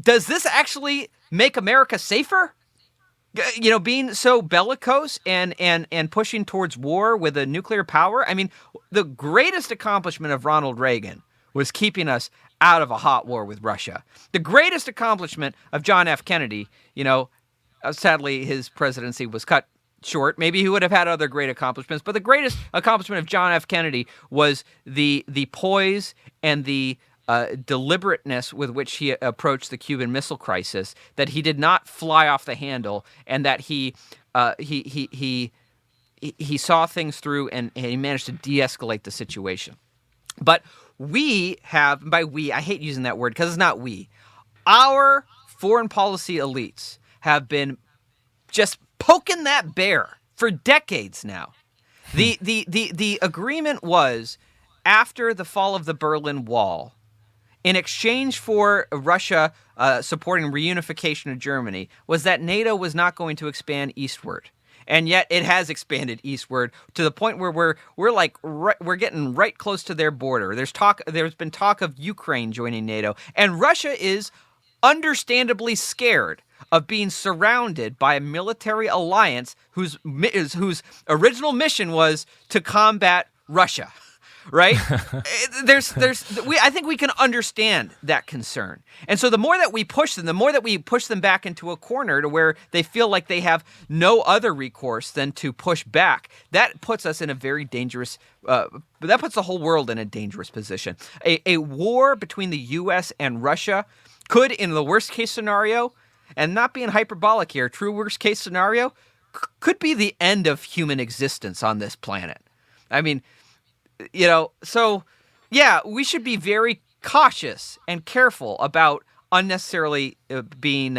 this actually make America safer? Being so bellicose and pushing towards war with a nuclear power. I mean, the greatest accomplishment of Ronald Reagan was keeping us out of a hot war with Russia. The greatest accomplishment of John F. Kennedy, sadly his presidency was cut short. Maybe he would have had other great accomplishments, but the greatest accomplishment of John F. Kennedy was the poise and the deliberateness with which he approached the Cuban Missile Crisis, that he did not fly off the handle, and that he saw things through and he managed to de-escalate the situation. But we have, by we, I hate using that word because it's not we, our foreign policy elites have been just poking that bear for decades now. The agreement was, after the fall of the Berlin Wall, in exchange for Russia supporting reunification of Germany, was that NATO was not going to expand eastward. And yet it has expanded eastward to the point where we're getting right close to their border. There's been talk of Ukraine joining NATO, and Russia is understandably scared of being surrounded by a military alliance whose original mission was to combat Russia. Right? I think we can understand that concern. And so the more that we push them, the more that we push them back into a corner to where they feel like they have no other recourse than to push back, that puts us in a very dangerous, that puts the whole world in a dangerous position. A war between the U.S. and Russia could, in the worst case scenario, and not being hyperbolic here, true worst case scenario, could be the end of human existence on this planet. I mean, so yeah, we should be very cautious and careful about unnecessarily getting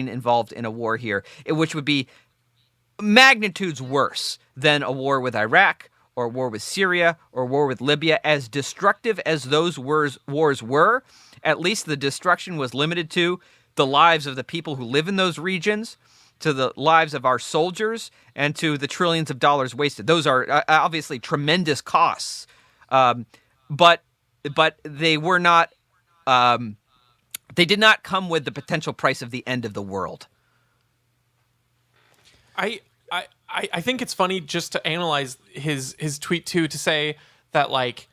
involved in a war here, which would be magnitudes worse than a war with Iraq or a war with Syria or a war with Libya. As destructive as those wars were, at least the destruction was limited to the lives of the people who live in those regions, to the lives of our soldiers, and to the trillions of dollars wasted. Those are obviously tremendous costs, but they were not. They did not come with the potential price of the end of the world. I think it's funny just to analyze his tweet too, to say that, like,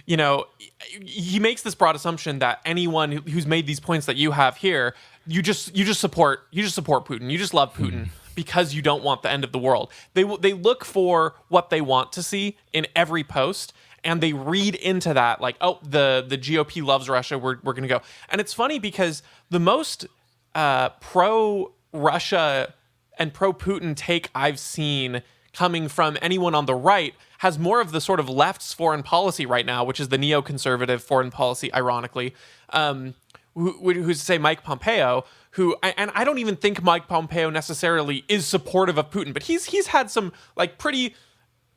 he makes this broad assumption that anyone who's made these points that you have here, you just support Putin. You just love Putin because you don't want the end of the world. They look for what they want to see in every post, and they read into that like, oh, the GOP loves Russia. We're going to go. And it's funny because the most pro Russia and pro Putin take I've seen coming from anyone on the right has more of the sort of left's foreign policy right now, which is the neoconservative foreign policy, ironically, who's to say Mike Pompeo, and I don't even think Mike Pompeo necessarily is supportive of Putin, but he's had some like pretty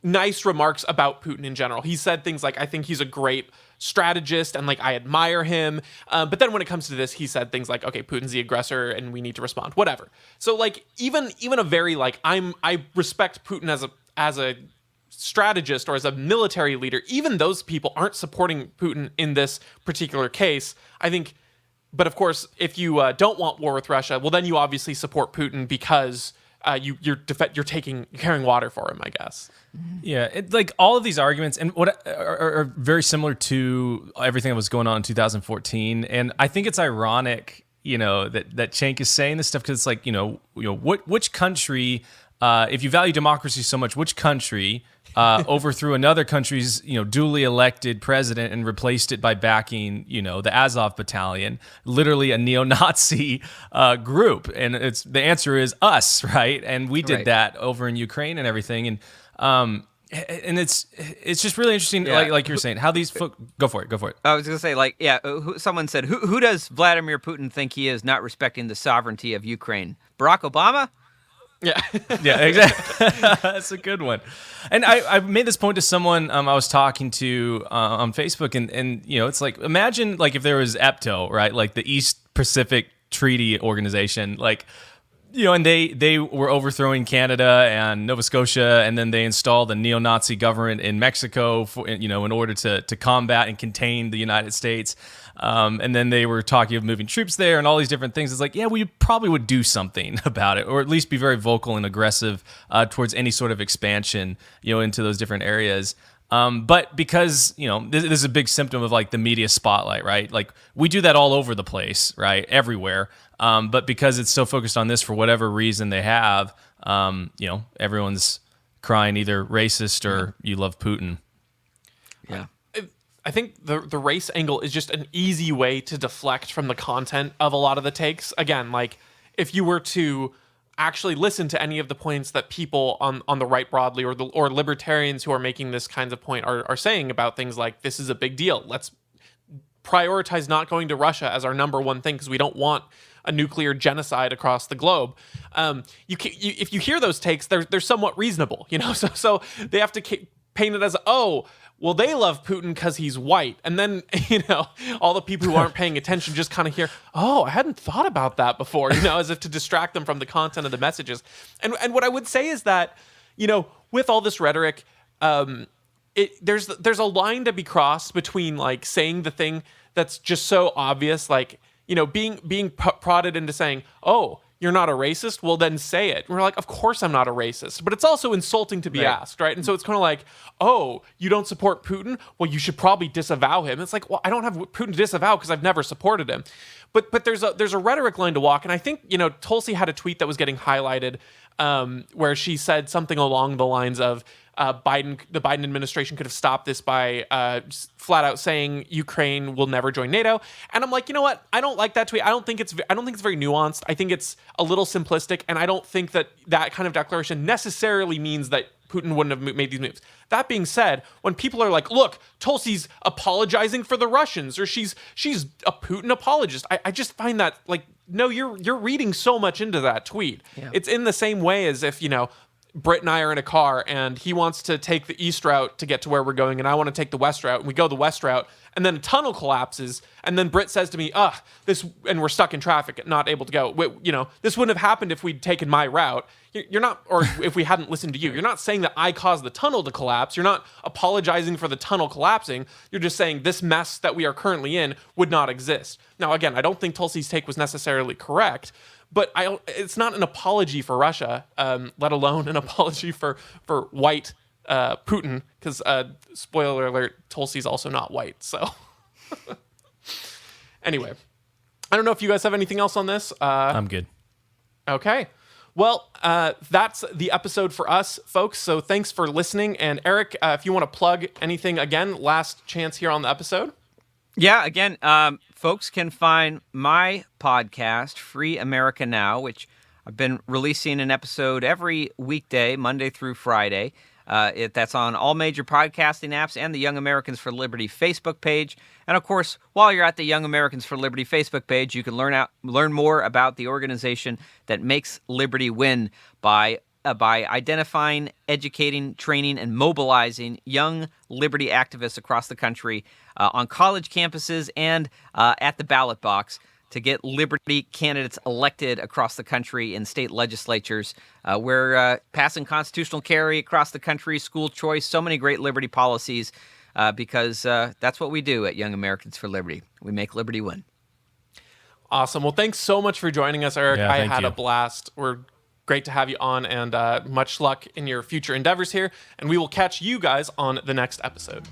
nice remarks about Putin in general. He said things like, I think he's a great strategist and like I admire him. But then when it comes to this, he said things like, okay, Putin's the aggressor and we need to respond, whatever. So like even a very like I respect Putin as a strategist or as a military leader. Even those people aren't supporting Putin in this particular case, I think. But of course, if you don't want war with Russia, well, then you obviously support Putin because you're carrying water for him, I guess. Yeah, like all of these arguments and what are very similar to everything that was going on in 2014, and I think it's ironic, that Cenk is saying this stuff because it's like, which country, if you value democracy so much, which country overthrew another country's duly elected president and replaced it by backing the Azov battalion, literally a neo-Nazi group? And the answer is us, right? And we did that over in Ukraine and everything. And it's just really interesting, like you're saying, how these go for it. I was gonna say, someone said, who does Vladimir Putin think he is, not respecting the sovereignty of Ukraine? Barack Obama? Yeah. Yeah, exactly. That's a good one. And I made this point to someone I was talking to on Facebook, and it's like, imagine like if there was EPTO, right? Like the East Pacific Treaty Organization, like, and they were overthrowing Canada and Nova Scotia, and then they installed a neo-Nazi government in Mexico in order to combat and contain the United States. And then they were talking of moving troops there and all these different things. It's like, yeah, we probably would do something about it, or at least be very vocal and aggressive towards any sort of expansion, into those different areas. But because, this is a big symptom of like the media spotlight, right? Like we do that all over the place, right? Everywhere. But because it's so focused on this for whatever reason they have, everyone's crying either racist or you love Putin. Yeah. I think the race angle is just an easy way to deflect from the content of a lot of the takes. Again, like if you were to actually listen to any of the points that people on the right broadly or libertarians who are making this kinds of point are saying about things like, this is a big deal, let's prioritize not going to Russia as our number one thing because we don't want a nuclear genocide across the globe. If you hear those takes, they're somewhat reasonable, so they have to paint it as, well, they love Putin because he's white. And then, all the people who aren't paying attention just kind of hear, I hadn't thought about that before, as if to distract them from the content of the messages. And what I would say is that, with all this rhetoric, there's a line to be crossed between like saying the thing that's just so obvious, like, being prodded into saying, you're not a racist? Well, then say it. And we're like, of course I'm not a racist. But it's also insulting to be asked, right? And so it's kind of like, you don't support Putin? Well, you should probably disavow him. It's like, well, I don't have Putin to disavow because I've never supported him. But there's a rhetoric line to walk. And I think, Tulsi had a tweet that was getting highlighted where she said something along the lines of, the Biden administration could have stopped this by flat out saying Ukraine will never join NATO. And I'm like, you know what? I don't like that tweet. I don't think it's very nuanced. I think it's a little simplistic, and I don't think that kind of declaration necessarily means that Putin wouldn't have made these moves. That being said, when people are like, look, Tulsi's apologizing for the Russians, or she's a Putin apologist, I just find that like, no, you're reading so much into that tweet. Yeah. It's in the same way as if, Britt and I are in a car and he wants to take the east route to get to where we're going, and I want to take the west route, and we go the west route, and then a tunnel collapses, and then Britt says to me, and we're stuck in traffic, not able to go. This wouldn't have happened if we'd taken my route. You're not, or if we hadn't listened to you. You're not saying that I caused the tunnel to collapse. You're not apologizing for the tunnel collapsing. You're just saying this mess that we are currently in would not exist. Now, again, I don't think Tulsi's take was necessarily correct, but it's not an apology for Russia, let alone an apology for white Putin, because spoiler alert, Tulsi's also not white. So anyway, I don't know if you guys have anything else on this. I'm good. Okay. Well, that's the episode for us, folks. So thanks for listening. And Eric, if you want to plug anything again, last chance here on the episode. Yeah, again, folks can find my podcast, Free America Now, which I've been releasing an episode every weekday, Monday through Friday. That's on all major podcasting apps and the Young Americans for Liberty Facebook page. And of course, while you're at the Young Americans for Liberty Facebook page, you can learn more about the organization that makes liberty win by identifying, educating, training, and mobilizing young liberty activists across the country on college campuses and at the ballot box to get liberty candidates elected across the country in state legislatures. We're passing constitutional carry across the country, school choice, so many great liberty policies because that's what we do at Young Americans for Liberty. We make liberty win. Awesome. Well, thanks so much for joining us, Eric. Yeah, I thank had you. a blast. We're great to have you on, and much luck in your future endeavors here. And we will catch you guys on the next episode.